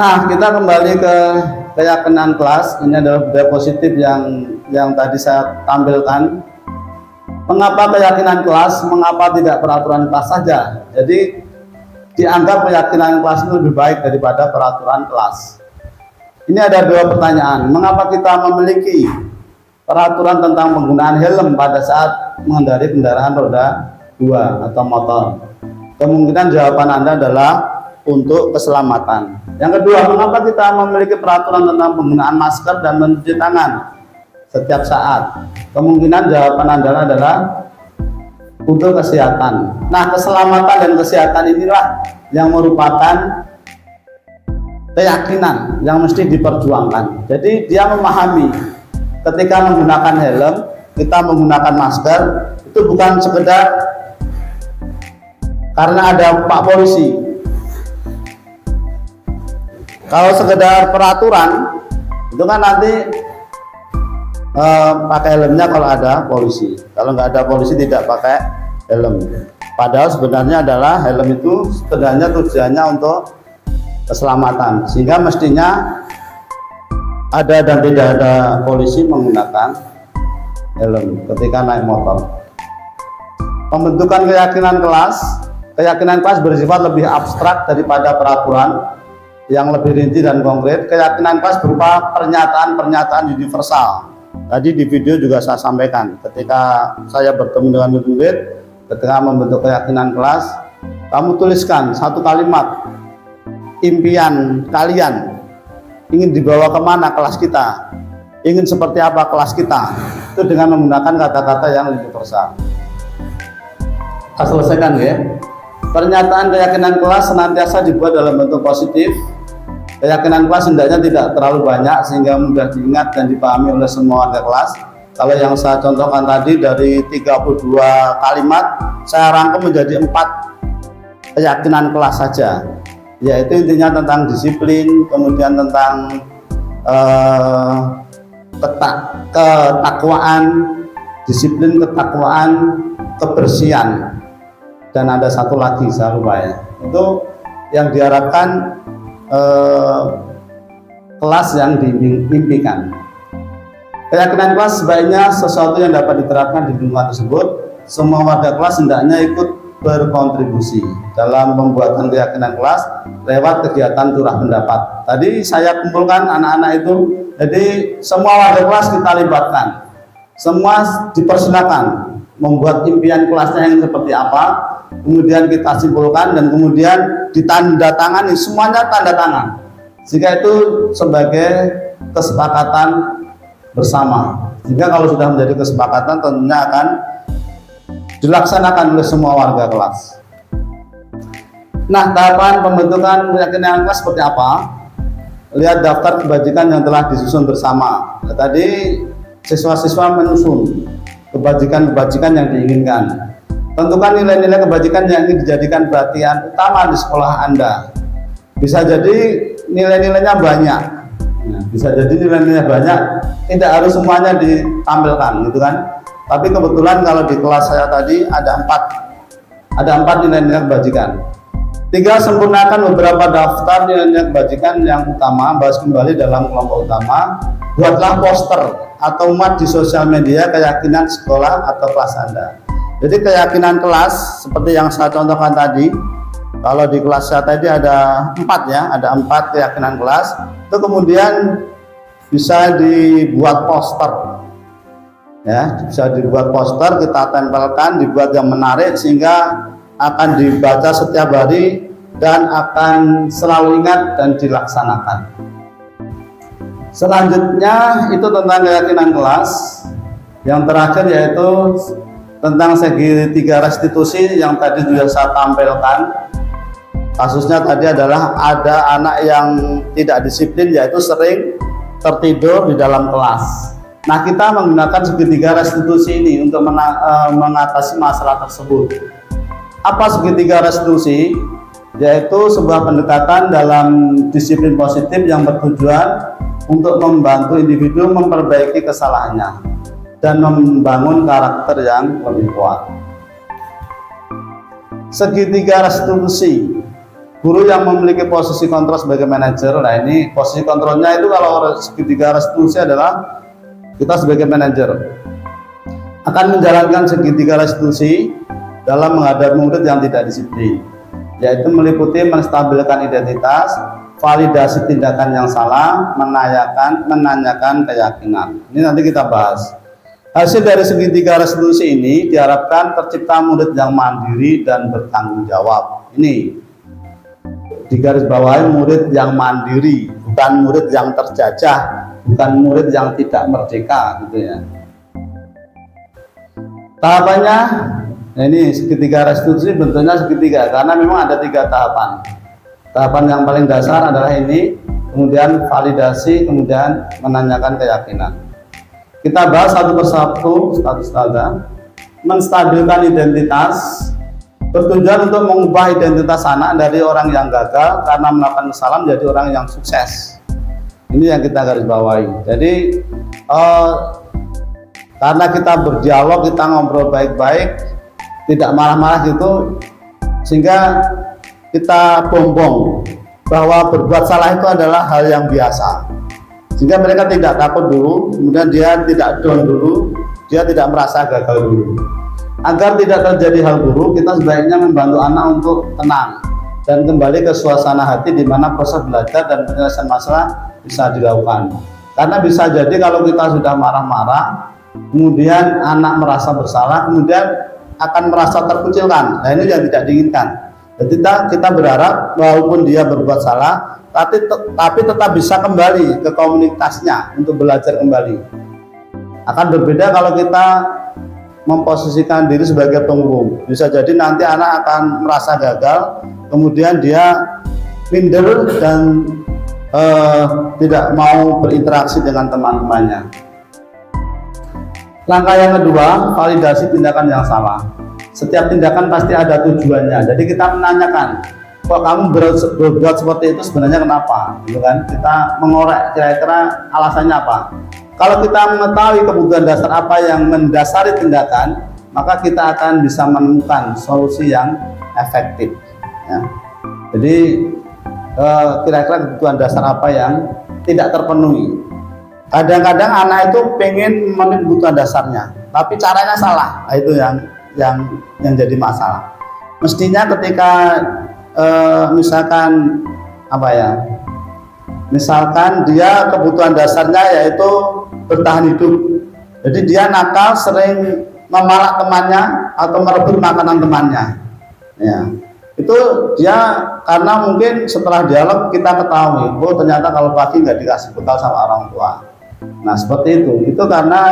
Nah, kita kembali ke keyakinan kelas. Ini adalah budaya positif yang tadi saya tampilkan. Mengapa keyakinan kelas? Mengapa tidak peraturan kelas saja? Jadi dianggap keyakinan kelas itu lebih baik daripada peraturan kelas. Ini ada dua pertanyaan. Mengapa kita memiliki peraturan tentang penggunaan helm pada saat mengendarai kendaraan roda 2 atau motor? Kemungkinan jawaban Anda adalah untuk keselamatan. Yang kedua, mengapa kita memiliki peraturan tentang penggunaan masker dan mencuci tangan setiap saat? Kemungkinan jawaban Anda adalah untuk kesehatan. Nah, keselamatan dan kesehatan inilah yang merupakan keyakinan yang mesti diperjuangkan. Jadi dia memahami ketika menggunakan helm, kita menggunakan masker, itu bukan sekedar karena ada Pak Polisi. Kalau sekedar peraturan itu kan nanti pakai helmnya kalau ada polisi. Kalau nggak ada polisi tidak pakai helm. Padahal sebenarnya adalah helm itu sebenarnya tujuannya untuk keselamatan. Sehingga mestinya ada dan tidak ada polisi menggunakan helm ketika naik motor. Pembentukan keyakinan kelas bersifat lebih abstrak daripada peraturan yang lebih rinci dan konkret. Keyakinan kelas berupa pernyataan-pernyataan universal. Tadi di video juga saya sampaikan, ketika saya bertemu dengan murid, ketika membentuk keyakinan kelas, kamu tuliskan satu kalimat, impian kalian, ingin dibawa kemana kelas kita, ingin seperti apa kelas kita, itu dengan menggunakan kata-kata yang universal. Saya selesaikan ya. Pernyataan keyakinan kelas senantiasa dibuat dalam bentuk positif. Keyakinan kelas hendaknya tidak terlalu banyak sehingga mudah diingat dan dipahami oleh semua warga kelas. Kalau yang saya contohkan tadi dari 32 kalimat, saya rangkum menjadi 4 keyakinan kelas saja. Yaitu intinya tentang disiplin, kemudian tentang ketakwaan, disiplin, ketakwaan, kebersihan. Dan ada satu lagi saya lupa ya. Itu yang diharapkan kelas yang dimimpikan. Keyakinan kelas sebaiknya sesuatu yang dapat diterapkan di lingkungan tersebut. Semua warga kelas hendaknya ikut berkontribusi dalam pembuatan keyakinan kelas lewat kegiatan curah pendapat. Tadi saya kumpulkan anak-anak itu, jadi semua warga kelas kita libatkan. Semua dipersilakan membuat impian kelasnya yang seperti apa, kemudian kita simpulkan dan kemudian ditandatangani, semuanya tanda tangan. Jika itu sebagai kesepakatan bersama. Jika kalau sudah menjadi kesepakatan tentunya akan dilaksanakan oleh semua warga kelas. Nah, tahapan pembentukan keyakinan kelas seperti apa? Lihat daftar kebajikan yang telah disusun bersama. Nah, tadi siswa-siswa menyusun kebajikan-kebajikan yang diinginkan. Tentukan nilai-nilai kebajikan yang ingin dijadikan perhatian utama di sekolah Anda. Bisa jadi nilai-nilainya banyak. Nah, bisa jadi nilai-nilai banyak, tidak harus semuanya ditampilkan, gitu kan? Tapi kebetulan kalau di kelas saya tadi ada 4 nilai-nilai kebajikan. 3, sempurnakan beberapa daftar nilai-nilai kebajikan yang utama, bahas kembali dalam kelompok utama. Buatlah poster atau muat di sosial media keyakinan sekolah atau kelas Anda. Jadi keyakinan kelas seperti yang saya contohkan tadi, kalau di kelas saya tadi ada 4 ya, ada 4 keyakinan kelas. Itu kemudian bisa dibuat poster, ya, bisa dibuat poster, kita tempelkan, dibuat yang menarik sehingga akan dibaca setiap hari dan akan selalu ingat dan dilaksanakan. Selanjutnya itu tentang keyakinan kelas. Yang terakhir yaitu tentang segitiga restitusi yang tadi sudah saya tampilkan. Kasusnya tadi adalah ada anak yang tidak disiplin, yaitu sering tertidur di dalam kelas. Nah, kita menggunakan segitiga restitusi ini untuk mengatasi masalah tersebut. Apa segitiga restitusi? Yaitu sebuah pendekatan dalam disiplin positif yang bertujuan untuk membantu individu memperbaiki kesalahannya dan membangun karakter yang lebih kuat. Segitiga restitusi guru yang memiliki posisi kontrol sebagai manajer. Nah, ini posisi kontrolnya itu kalau segitiga restitusi adalah kita sebagai manajer akan menjalankan segitiga restitusi dalam menghadapi murid yang tidak disiplin, yaitu meliputi menstabilkan identitas, validasi tindakan yang salah, menanyakan keyakinan. Ini nanti kita bahas. Hasil dari segitiga restitusi ini diharapkan tercipta murid yang mandiri dan bertanggung jawab. Ini digarisbawahi, murid yang mandiri, bukan murid yang terjajah, bukan murid yang tidak merdeka, gitu ya. Tahapannya, nah ini segitiga restitusi bentuknya segitiga karena memang ada 3 tahapan. Tahapan yang paling dasar adalah ini, kemudian validasi, kemudian menanyakan keyakinan. Kita bahas satu persatu, status tanda. Menstabilkan identitas bertujuan untuk mengubah identitas anak dari orang yang gagal karena melakukan kesalahan menjadi orang yang sukses. Ini yang kita garis bawahi. Jadi karena kita berdialog, kita ngobrol baik-baik, tidak marah-marah gitu, sehingga kita bombong bahwa berbuat salah itu adalah hal yang biasa, sehingga mereka tidak takut dulu, kemudian dia tidak down dulu, dia tidak merasa gagal dulu. Agar tidak terjadi hal buruk, kita sebaiknya membantu anak untuk tenang dan kembali ke suasana hati di mana proses belajar dan penyelesaian masalah bisa dilakukan. Karena bisa jadi kalau kita sudah marah-marah, kemudian anak merasa bersalah, kemudian akan merasa terkucilkan. Nah, ini yang tidak diinginkan. Jadi kita berharap walaupun dia berbuat salah, tapi tetap bisa kembali ke komunitasnya untuk belajar kembali. Akan berbeda kalau kita memposisikan diri sebagai penghukum. Bisa jadi nanti anak akan merasa gagal, kemudian dia minder dan tidak mau berinteraksi dengan teman-temannya. Langkah yang kedua, validasi tindakan yang salah. Setiap tindakan pasti ada tujuannya. Jadi kita menanyakan, kok kamu berbuat seperti itu sebenarnya kenapa? Gitu kan? Kita mengorek kira-kira alasannya apa. Kalau kita mengetahui kebutuhan dasar apa yang mendasari tindakan, maka kita akan bisa menemukan solusi yang efektif. Ya. Jadi kira-kira kebutuhan dasar apa yang tidak terpenuhi. Kadang-kadang anak itu pengen memenuhi kebutuhan dasarnya, tapi caranya salah. Nah, itu yang jadi masalah. Mestinya ketika misalkan misalkan dia kebutuhan dasarnya yaitu bertahan hidup, jadi dia nakal, sering memalak temannya atau merebut makanan temannya, ya itu dia karena mungkin setelah dialog kita ketahui, oh ternyata kalau pagi nggak dikasih bekal sama orang tua. Nah seperti itu karena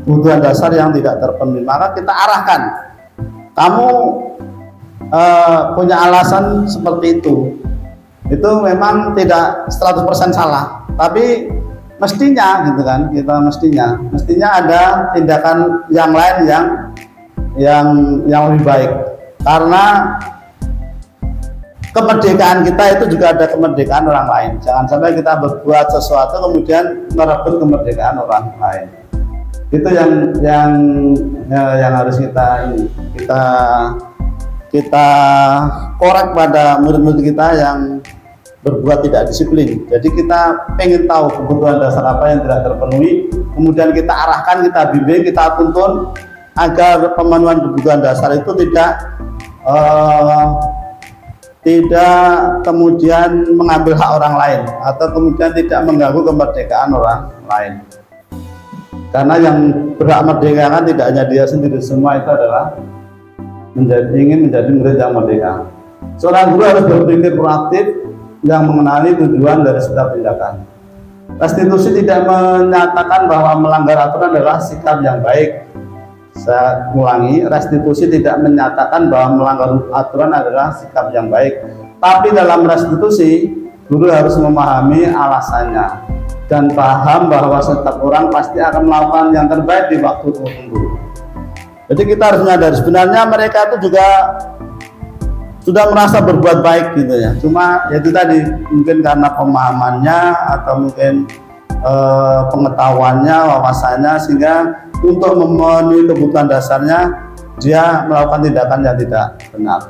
kebutuhan dasar yang tidak terpenuhi, maka kita arahkan, kamu punya alasan seperti itu memang tidak 100% salah, tapi mestinya gitu kan, kita mestinya ada tindakan yang lain yang lebih baik, karena kemerdekaan kita itu juga ada kemerdekaan orang lain. Jangan sampai kita berbuat sesuatu kemudian merebut kemerdekaan orang lain. Itu yang harus kita korek pada murid-murid kita yang berbuat tidak disiplin. Jadi kita pengen tahu kebutuhan dasar apa yang tidak terpenuhi, kemudian kita arahkan, kita bimbing, kita tuntun agar pemenuhan kebutuhan dasar itu tidak kemudian mengambil hak orang lain atau kemudian tidak mengganggu kemerdekaan orang lain. Karena yang berhak merdeka kan tidak hanya dia sendiri, semua itu adalah ingin menjadi murid yang merdeka. Seorang guru harus berpikir proaktif yang mengenali tujuan dari setiap tindakan. Restitusi tidak menyatakan bahwa melanggar aturan adalah sikap yang baik. Saya ulangi, restitusi tidak menyatakan bahwa melanggar aturan adalah sikap yang baik. Tapi dalam restitusi, guru harus memahami alasannya dan paham bahwa setiap orang pasti akan melakukan yang terbaik di waktu tertentu. Jadi kita harus menyadari sebenarnya mereka itu juga sudah merasa berbuat baik gitu ya. Cuma ya itu tadi, mungkin karena pemahamannya atau mungkin pengetahuannya, wawasannya, sehingga untuk memenuhi kebutuhan dasarnya dia melakukan tindakan yang tidak benar.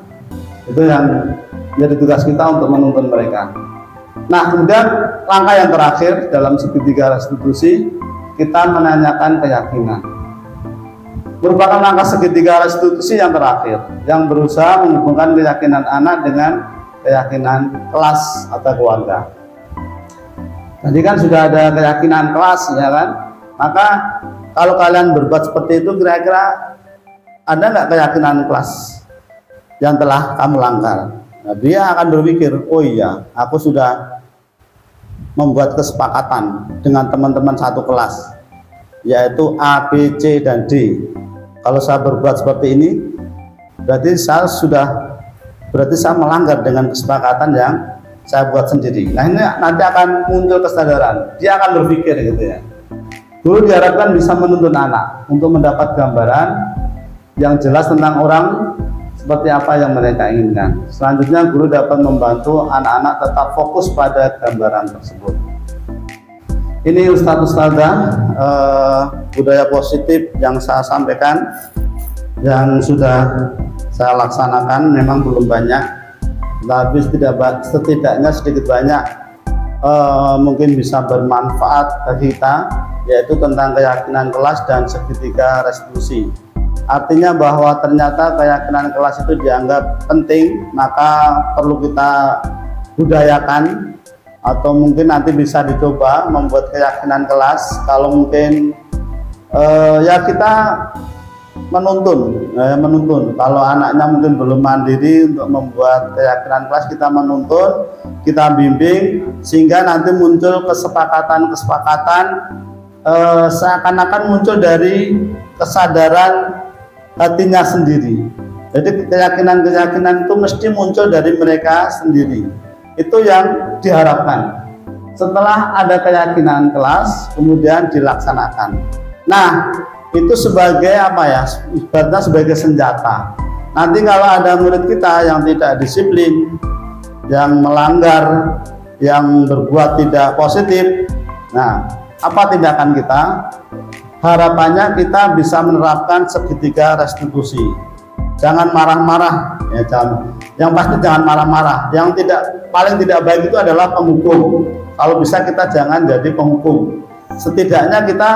Itu yang jadi tugas kita untuk menuntun mereka. Nah, kemudian langkah yang terakhir dalam segitiga restitusi, kita menanyakan keyakinan. Merupakan langkah segitiga restitusi yang terakhir, yang berusaha menghubungkan keyakinan anak dengan keyakinan kelas atau keluarga. Tadi kan sudah ada keyakinan kelas, ya kan? Maka kalau kalian berbuat seperti itu, kira-kira ada nggak keyakinan kelas yang telah kamu langgar? Nah, dia akan berpikir, oh iya, aku sudah membuat kesepakatan dengan teman-teman satu kelas, yaitu A, B, C, dan D. Kalau saya berbuat seperti ini, berarti saya melanggar dengan kesepakatan yang saya buat sendiri. Nah, ini nanti akan muncul kesadaran, dia akan berpikir gitu ya. Guru diharapkan bisa menuntun anak untuk mendapat gambaran yang jelas tentang orang seperti apa yang mereka inginkan. Selanjutnya, guru dapat membantu anak-anak tetap fokus pada gambaran tersebut. Ini Ustadz-Ustadzah budaya positif yang saya sampaikan, yang sudah saya laksanakan, memang belum banyak, tapi setidaknya sedikit banyak mungkin bisa bermanfaat bagi kita, yaitu tentang keyakinan kelas dan segitiga restitusi. Artinya bahwa ternyata keyakinan kelas itu dianggap penting, maka perlu kita budayakan, atau mungkin nanti bisa dicoba membuat keyakinan kelas. Kalau mungkin ya kita menuntun. Kalau anaknya mungkin belum mandiri untuk membuat keyakinan kelas, kita menuntun, kita bimbing, sehingga nanti muncul kesepakatan seakan-akan muncul dari kesadaran hatinya sendiri. Jadi keyakinan-keyakinan itu mesti muncul dari mereka sendiri. Itu yang diharapkan. Setelah ada keyakinan kelas, kemudian dilaksanakan. Nah, itu sebagai apa ya? Ibaratnya sebagai senjata. Nanti kalau ada murid kita yang tidak disiplin, yang melanggar, yang berbuat tidak positif, nah, apa tindakan kita? Harapannya kita bisa menerapkan segitiga restitusi. Jangan marah-marah, ya, yang pasti jangan marah-marah. Yang paling tidak baik itu adalah penghukum. Kalau bisa kita jangan jadi penghukum. Setidaknya kita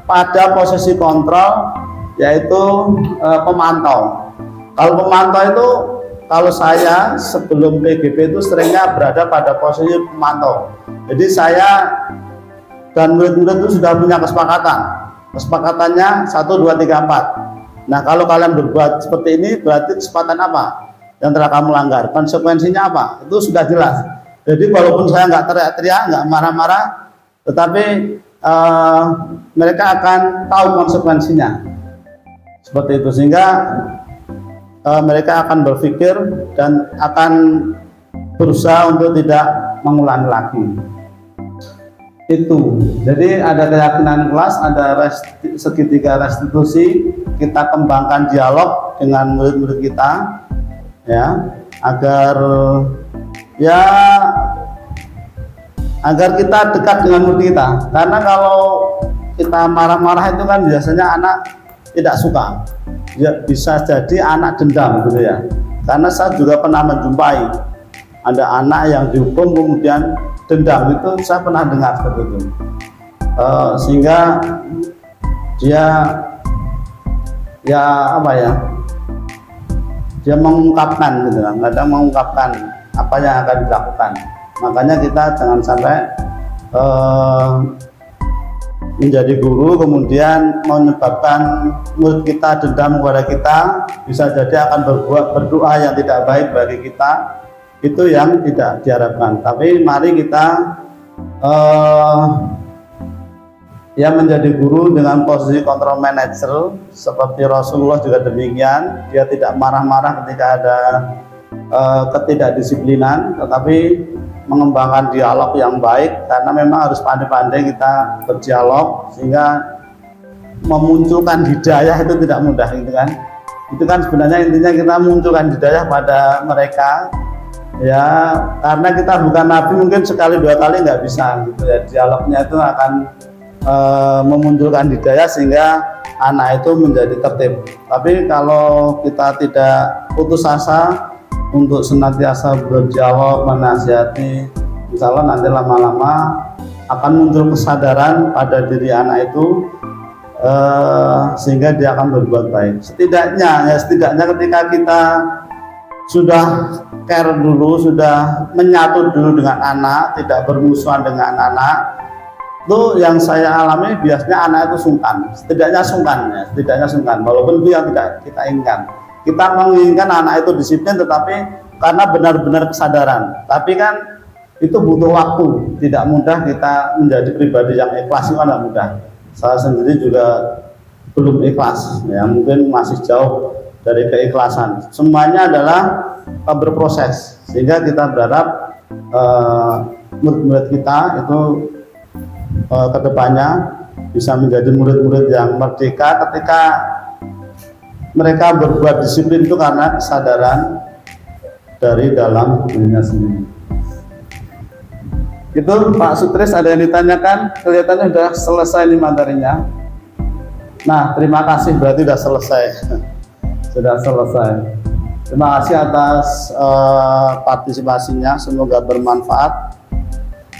pada posisi kontrol, yaitu pemantau. Kalau pemantau itu, kalau saya sebelum PGP itu seringnya berada pada posisi pemantau. Jadi saya dan murid-murid itu sudah punya kesepakatannya 1, 2, 3, 4. Nah, kalau kalian berbuat seperti ini, berarti kesepakatan apa yang telah kamu langgar, konsekuensinya apa, itu sudah jelas. Jadi walaupun saya nggak teriak-teriak, nggak marah-marah, tetapi mereka akan tahu konsekuensinya seperti itu, sehingga mereka akan berpikir dan akan berusaha untuk tidak mengulangi lagi. Itu jadi ada keyakinan kelas, ada segitiga restitusi. Kita kembangkan dialog dengan murid-murid kita, ya, agar kita dekat dengan murid kita. Karena kalau kita marah-marah itu kan biasanya anak tidak suka, ya, bisa jadi anak dendam gitu ya. Karena saya juga pernah menjumpai ada anak yang dihukum kemudian dendam, itu saya pernah dengar seperti itu. Sehingga dia dia mengungkapkan gitu kan, kadang mengungkapkan apa yang akan dilakukan. Makanya kita jangan sampai menjadi guru kemudian menyebabkan murid kita dendam kepada kita, bisa jadi akan berdoa yang tidak baik bagi kita. Itu yang tidak diharapkan. Tapi mari kita menjadi guru dengan posisi control manager, seperti Rasulullah juga demikian. Dia tidak marah-marah ketika ada ketidakdisiplinan, tetapi mengembangkan dialog yang baik, karena memang harus pandai-pandai kita berdialog, sehingga memunculkan hidayah itu tidak mudah gitu kan. Itu kan sebenarnya intinya kita munculkan hidayah pada mereka, ya, karena kita bukan nabi, mungkin sekali dua kali nggak bisa gitu ya. Dialognya itu akan memunculkan hidayah sehingga anak itu menjadi tertib. Tapi kalau kita tidak putus asa, untuk senantiasa berdialog, menasihati. Insya Allah nanti lama-lama akan muncul kesadaran pada diri anak itu, sehingga dia akan berbuat baik. Setidaknya ketika kita sudah care dulu, sudah menyatu dulu dengan anak, tidak bermusuhan dengan anak, itu yang saya alami biasanya anak itu sungkan, setidaknya sungkan, walaupun itu yang tidak kita inginkan. Kita menginginkan anak itu disiplin, tetapi karena benar-benar kesadaran. Tapi kan itu butuh waktu, tidak mudah kita menjadi pribadi yang ikhlas, itu tidak mudah. Saya sendiri juga belum ikhlas, ya mungkin masih jauh dari keikhlasan. Semuanya adalah berproses, sehingga kita berharap murid-murid kita itu kedepannya bisa menjadi murid-murid yang merdeka ketika mereka berbuat disiplin itu karena kesadaran dari dalam dirinya sendiri. Itu Pak Sutris, ada yang ditanyakan? Kelihatannya sudah selesai nih materinya. Nah, terima kasih, berarti sudah selesai. Sudah selesai. Terima kasih atas partisipasinya, semoga bermanfaat.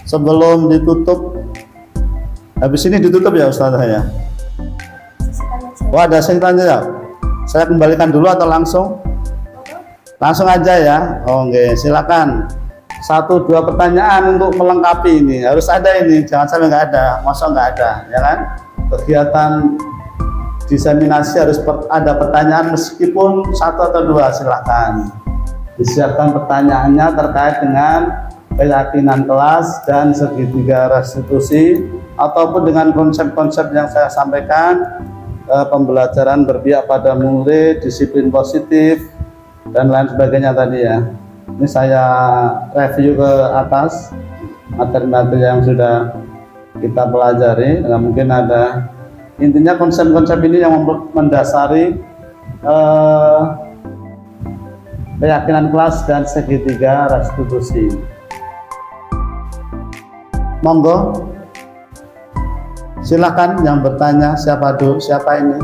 Sebelum ditutup, habis ini ditutup ya Ustazah ya? Ada yang tanya ya? Saya kembalikan dulu atau langsung? Langsung aja ya. Oke, silakan. 1-2 pertanyaan untuk melengkapi ini, harus ada ini, jangan sampai nggak ada, masa nggak ada, ya kan? Kegiatan diseminasi harus ada pertanyaan meskipun 1 atau 2, silakan. Disiapkan pertanyaannya terkait dengan keyakinan kelas dan segitiga restitusi, ataupun dengan konsep-konsep yang saya sampaikan, pembelajaran berpihak pada murid, disiplin positif, dan lain sebagainya tadi ya. Ini saya review ke atas materi-materi yang sudah kita pelajari. Nah, mungkin ada intinya konsep-konsep ini yang mendasari keyakinan kelas dan segitiga restitusi. Monggo, silakan yang bertanya. Siapa dulu? Siapa ini?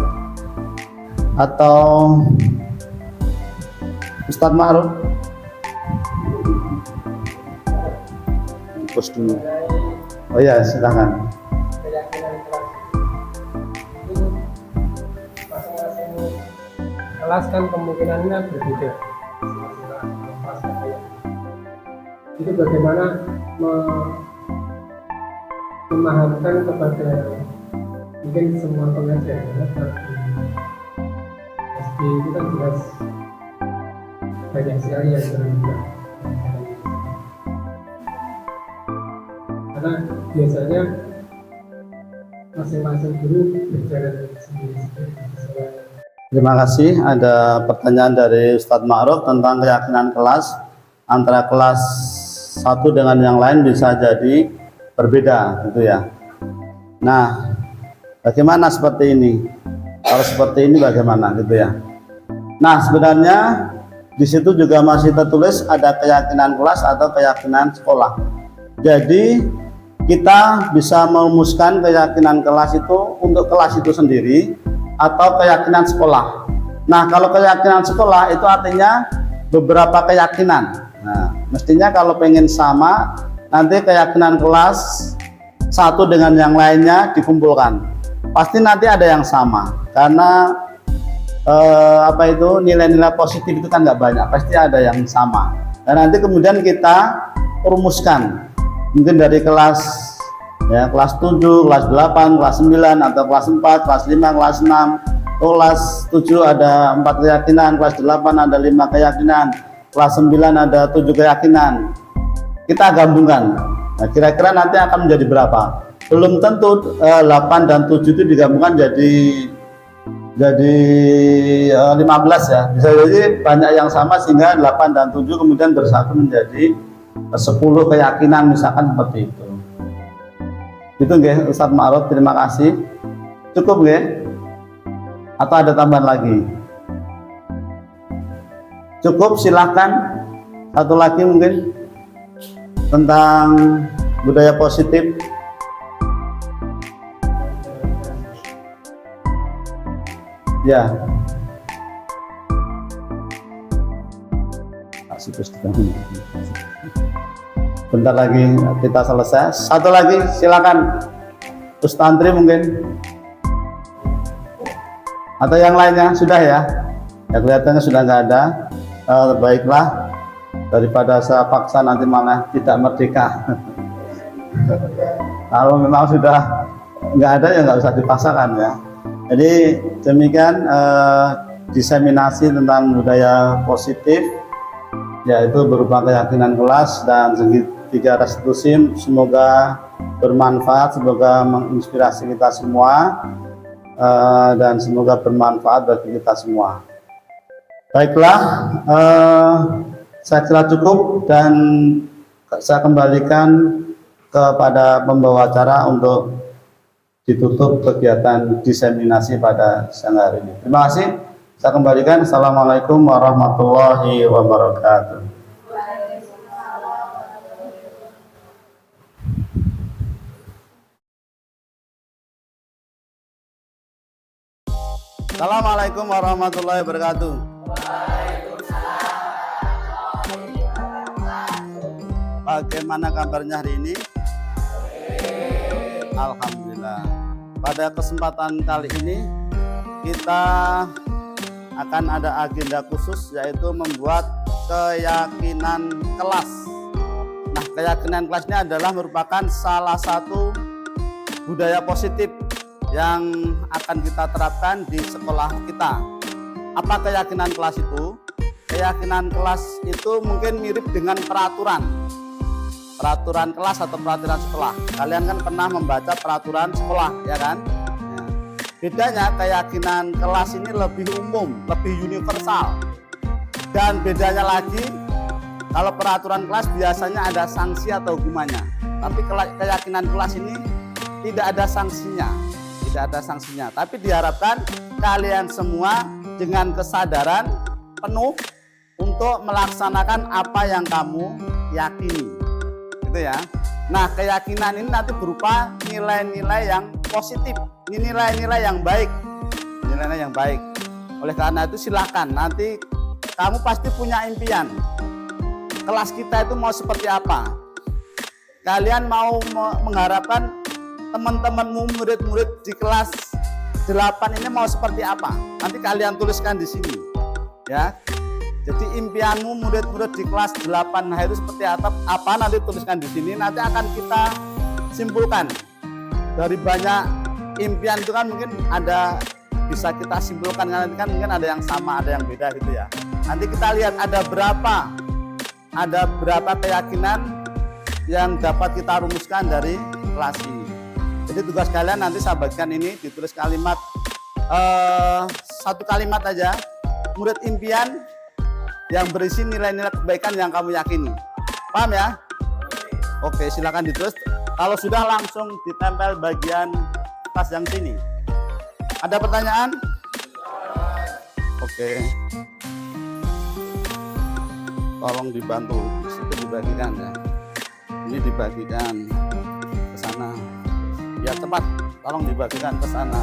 Atau Ustadz Ma'ruf? Pos dulu. Oh ya, silakan. Keyakinan kelas itu masing-masing kelas kan kemungkinannya berbeda. Itu bagaimana memahamkan kepada mungkin semua pengajar, SD itu kan jelas banyak sekali yang terlibat. Karena biasanya masing-masing guru berjalan sendiri-sendiri. Terima kasih. Ada pertanyaan dari Ustadz Ma'ruf tentang keyakinan kelas. Antara kelas satu dengan yang lain bisa jadi berbeda, gitu ya. Nah, bagaimana seperti ini? Kalau seperti ini bagaimana, gitu ya? Nah, sebenarnya di situ juga masih tertulis ada keyakinan kelas atau keyakinan sekolah. Jadi kita bisa merumuskan keyakinan kelas itu untuk kelas itu sendiri atau keyakinan sekolah. Nah, kalau keyakinan sekolah itu artinya beberapa keyakinan. Nah, mestinya kalau pengen sama, nanti keyakinan kelas satu dengan yang lainnya dikumpulkan. Pasti nanti ada yang sama, karena nilai-nilai positif itu kan nggak banyak, pasti ada yang sama. Dan nanti kemudian kita rumuskan. Mungkin dari kelas 7, kelas 8, kelas 9, atau kelas 4, kelas 5, kelas 6. Kelas 7 ada 4 keyakinan, kelas 8 ada 5 keyakinan, kelas 9 ada 7 keyakinan. Kita gabungkan. Nah, kira-kira nanti akan menjadi berapa? Belum tentu 8 dan 7 itu digabungkan jadi 15 ya. Bisa jadi banyak yang sama sehingga 8 dan 7 kemudian bersatu menjadi 10 keyakinan, misalkan seperti itu. Itu nggih Ustadz Ma'ruf, terima kasih. Cukup nggih? Atau ada tambahan lagi? Cukup, silakan. Satu lagi mungkin tentang budaya positif. Ya. Bentar lagi kita selesai. Satu lagi, silakan Ustaz Andri mungkin. Atau yang lainnya sudah ya? Ya kelihatannya sudah nggak ada. Baiklah, daripada saya paksa nanti malah tidak merdeka. Kalau memang sudah nggak ada ya nggak usah dipaksakan ya. Jadi demikian diseminasi tentang budaya positif, yaitu berupa keyakinan kelas dan segitiga restitusi. Semoga bermanfaat, semoga menginspirasi kita semua, dan semoga bermanfaat bagi kita semua. Baiklah, saya kira cukup dan saya kembalikan kepada pembawa acara untuk ditutup kegiatan diseminasi pada siang hari ini. Terima kasih. Saya kembalikan. Assalamualaikum warahmatullahi wabarakatuh. Assalamualaikum warahmatullahi wabarakatuh. Bagaimana kabarnya hari ini? Alhamdulillah. Pada kesempatan kali ini kita akan ada agenda khusus, yaitu membuat keyakinan kelas. Nah, keyakinan kelas ini adalah merupakan salah satu budaya positif yang akan kita terapkan di sekolah kita. Apa keyakinan kelas itu? Keyakinan kelas itu mungkin mirip dengan peraturan kelas atau peraturan sekolah. Kalian kan pernah membaca peraturan sekolah, ya kan? Ya. Bedanya keyakinan kelas ini lebih umum, lebih universal. Dan bedanya lagi, kalau peraturan kelas biasanya ada sanksi atau hukumannya. Tapi keyakinan kelas ini tidak ada sanksinya. Tapi diharapkan kalian semua dengan kesadaran penuh untuk melaksanakan apa yang kamu yakini, gitu ya. Nah, keyakinan ini nanti berupa nilai-nilai yang positif, nilai-nilai yang baik, Oleh karena itu silakan, nanti kamu pasti punya impian. Kelas kita itu mau seperti apa? Kalian mau mengharapkan teman-temanmu, murid-murid di kelas 8 ini mau seperti apa? Nanti kalian tuliskan di sini, ya. Jadi impianmu murid-murid di kelas 8 itu seperti apa? Nanti tuliskan di sini. Nanti akan kita simpulkan. Dari banyak impian itu kan mungkin ada bisa kita simpulkan, nanti kan mungkin ada yang sama, ada yang beda gitu ya. Nanti kita lihat ada berapa keyakinan yang dapat kita rumuskan dari kelas ini. Jadi tugas kalian nanti saya bagikan ini, ditulis kalimat, satu kalimat aja, murid impian yang berisi nilai-nilai kebaikan yang kamu yakini. Paham ya? Oke, silakan ditulis. Kalau sudah langsung ditempel bagian tas yang sini. Ada pertanyaan? Oke. Tolong dibantu, situ dibagikan ya. Ini dibagikan ke sana. Ya cepat, tolong dibagikan ke sana.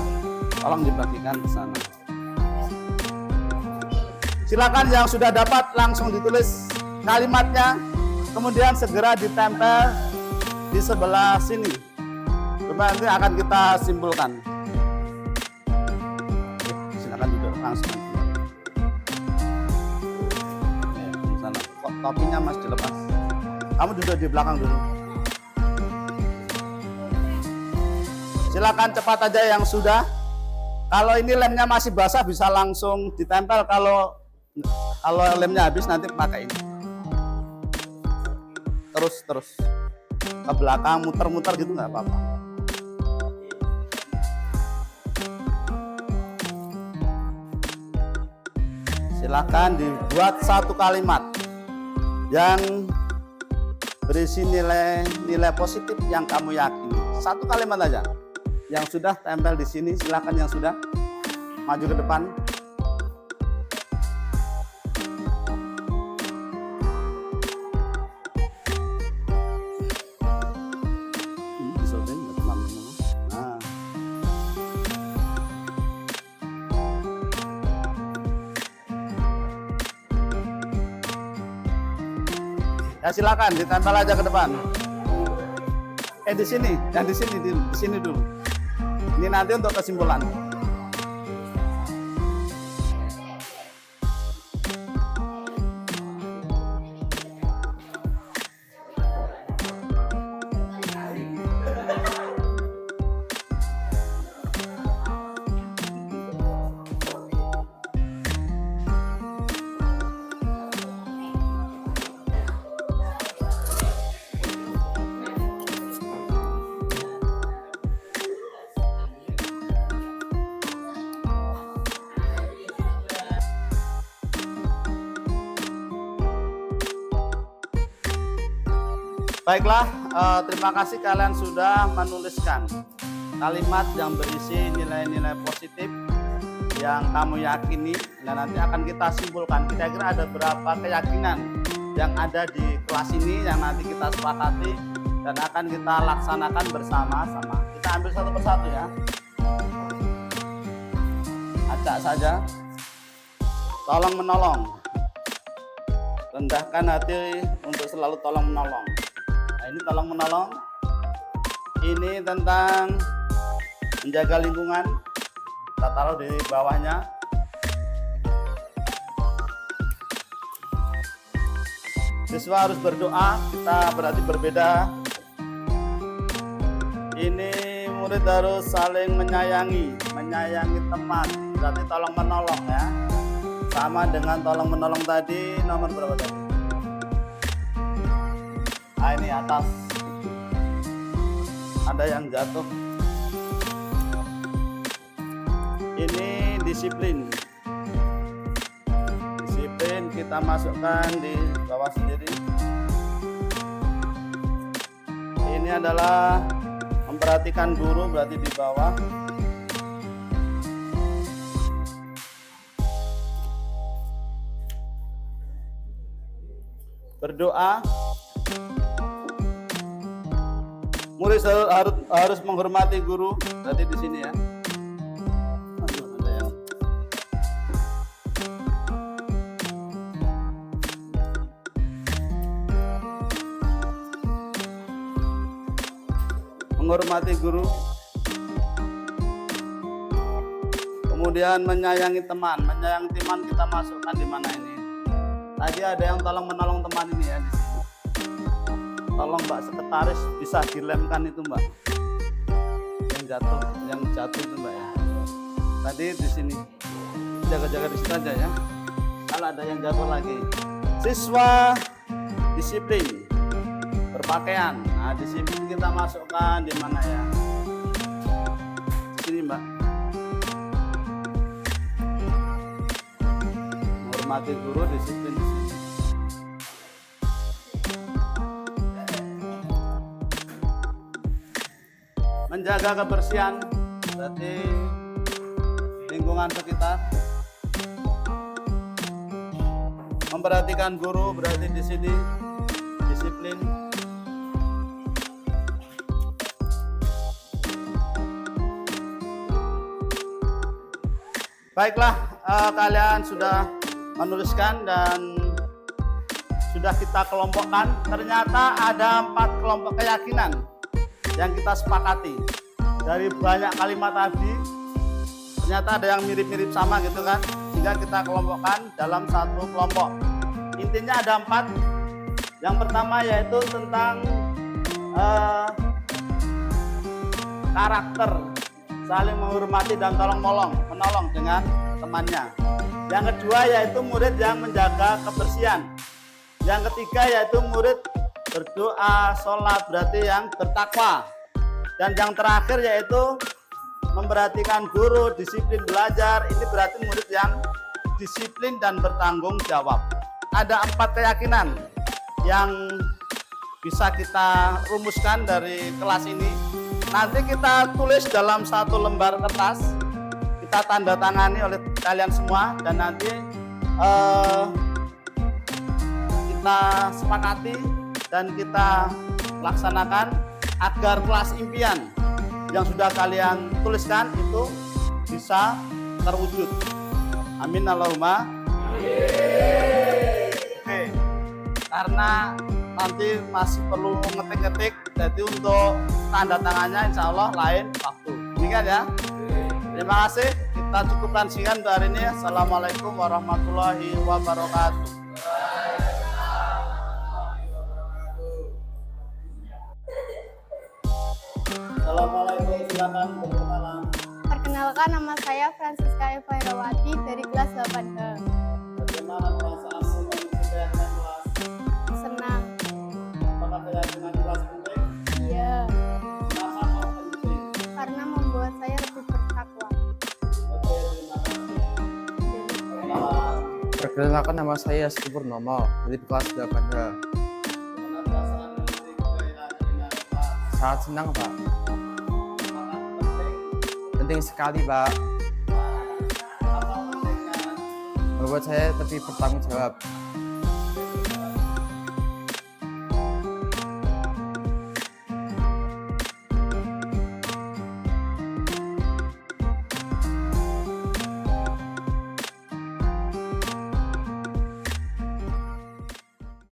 Silakan yang sudah dapat langsung ditulis kalimatnya, kemudian segera ditempel di sebelah sini. Nanti akan kita simpulkan. Silakan duduk langsung. Sana. Topinya Mas dilepas. Kamu duduk di belakang dulu. Silakan cepat aja yang sudah. Kalau ini lemnya masih basah bisa langsung ditempel. Kalau lemnya habis nanti pakai ini. Terus ke belakang muter-muter gitu nggak apa-apa. Silakan dibuat satu kalimat yang berisi nilai positif yang kamu yakini. Satu kalimat aja. Yang sudah tempel di sini, silakan yang sudah maju ke depan. Nah. Ya silakan ditempel aja ke depan. Di sini, yang di sini dulu. Ini nanti untuk kesimpulan. Baiklah, terima kasih kalian sudah menuliskan kalimat yang berisi nilai-nilai positif yang kamu yakini. Dan nanti akan kita simpulkan kira-kira ada berapa keyakinan yang ada di kelas ini yang nanti kita sepakati dan akan kita laksanakan bersama-sama. Kita ambil satu persatu ya. Acak saja. Tolong menolong. Rendahkan hati untuk selalu tolong menolong. Nah, ini tolong menolong. Ini tentang menjaga lingkungan. Kita taruh di bawahnya. Siswa harus berdoa. Kita berarti berbeda. Ini murid harus saling menyayangi teman. Berarti tolong menolong ya. Sama dengan tolong menolong tadi, nomor berapa tadi? Ini atas ada yang jatuh. Ini disiplin kita masukkan di bawah sendiri. Ini adalah memperhatikan guru, berarti di bawah. Berdoa. Murid harus menghormati guru, berarti di sini ya. Menghormati guru. Kemudian menyayangi teman kita masukkan di mana ini? Tadi ada yang tolong menolong teman ini ya di sini. Tolong Mbak Sekretaris bisa dilemkan itu Mbak. Yang jatuh itu Mbak ya. Tadi di sini. Jaga-jaga di situ aja ya. Kalau ada yang jatuh lagi. Siswa disiplin berpakaian. Nah, disiplin kita masukkan di mana ya? Di sini Mbak. Menghormati guru, disiplin di sini. Menjaga kebersihan, berarti lingkungan sekitar. Memperhatikan guru, berarti di sini disiplin. Baiklah, kalian sudah menuliskan dan sudah kita kelompokkan. Ternyata ada 4 kelompok keyakinan yang kita sepakati. Dari banyak kalimat tadi, ternyata ada yang mirip-mirip sama gitu kan, sehingga kita kelompokkan dalam satu kelompok. Intinya ada 4. Yang pertama yaitu tentang karakter, saling menghormati dan menolong dengan temannya. Yang kedua yaitu murid yang menjaga kebersihan. Yang ketiga yaitu murid berdoa, sholat, berarti yang bertakwa. Dan yang terakhir yaitu memperhatikan guru, disiplin belajar. Ini berarti murid yang disiplin dan bertanggung jawab. Ada 4 keyakinan yang bisa kita rumuskan dari kelas ini. Nanti kita tulis dalam satu lembar kertas, kita tanda tangani oleh kalian semua, dan nanti kita sepakati dan kita laksanakan agar kelas impian yang sudah kalian tuliskan itu bisa terwujud. Amin Allahumma. Oke. Karena nanti masih perlu ngetik-ngetik. Jadi untuk tanda tangannya insya Allah lain waktu. Demikian ya. Terima kasih. Kita cukupkan sekian untuk hari ini. Assalamualaikum warahmatullahi wabarakatuh. Assalamualaikum, silakan berkenalan. Perkenalkan, nama saya Francisca Eva Herawati dari kelas 8H. Bagaimana bahasa asing yang disukai dengan kelas? Senang. Apakah keyakinan kelas penting? Iya, Kenapa kok penting? karena membuat saya lebih bertakwa. Oke, terima kasih. Perkenalan. Perkenalkan, nama saya Ski Purnomo dari kelas 8H. Gimana perasaan memiliki keyakinan dengan kelas? Sangat senang, Pak. Apakah penting? Penting sekali, Pak. Apa pentingnya? Membuat saya lebih bertanggung jawab.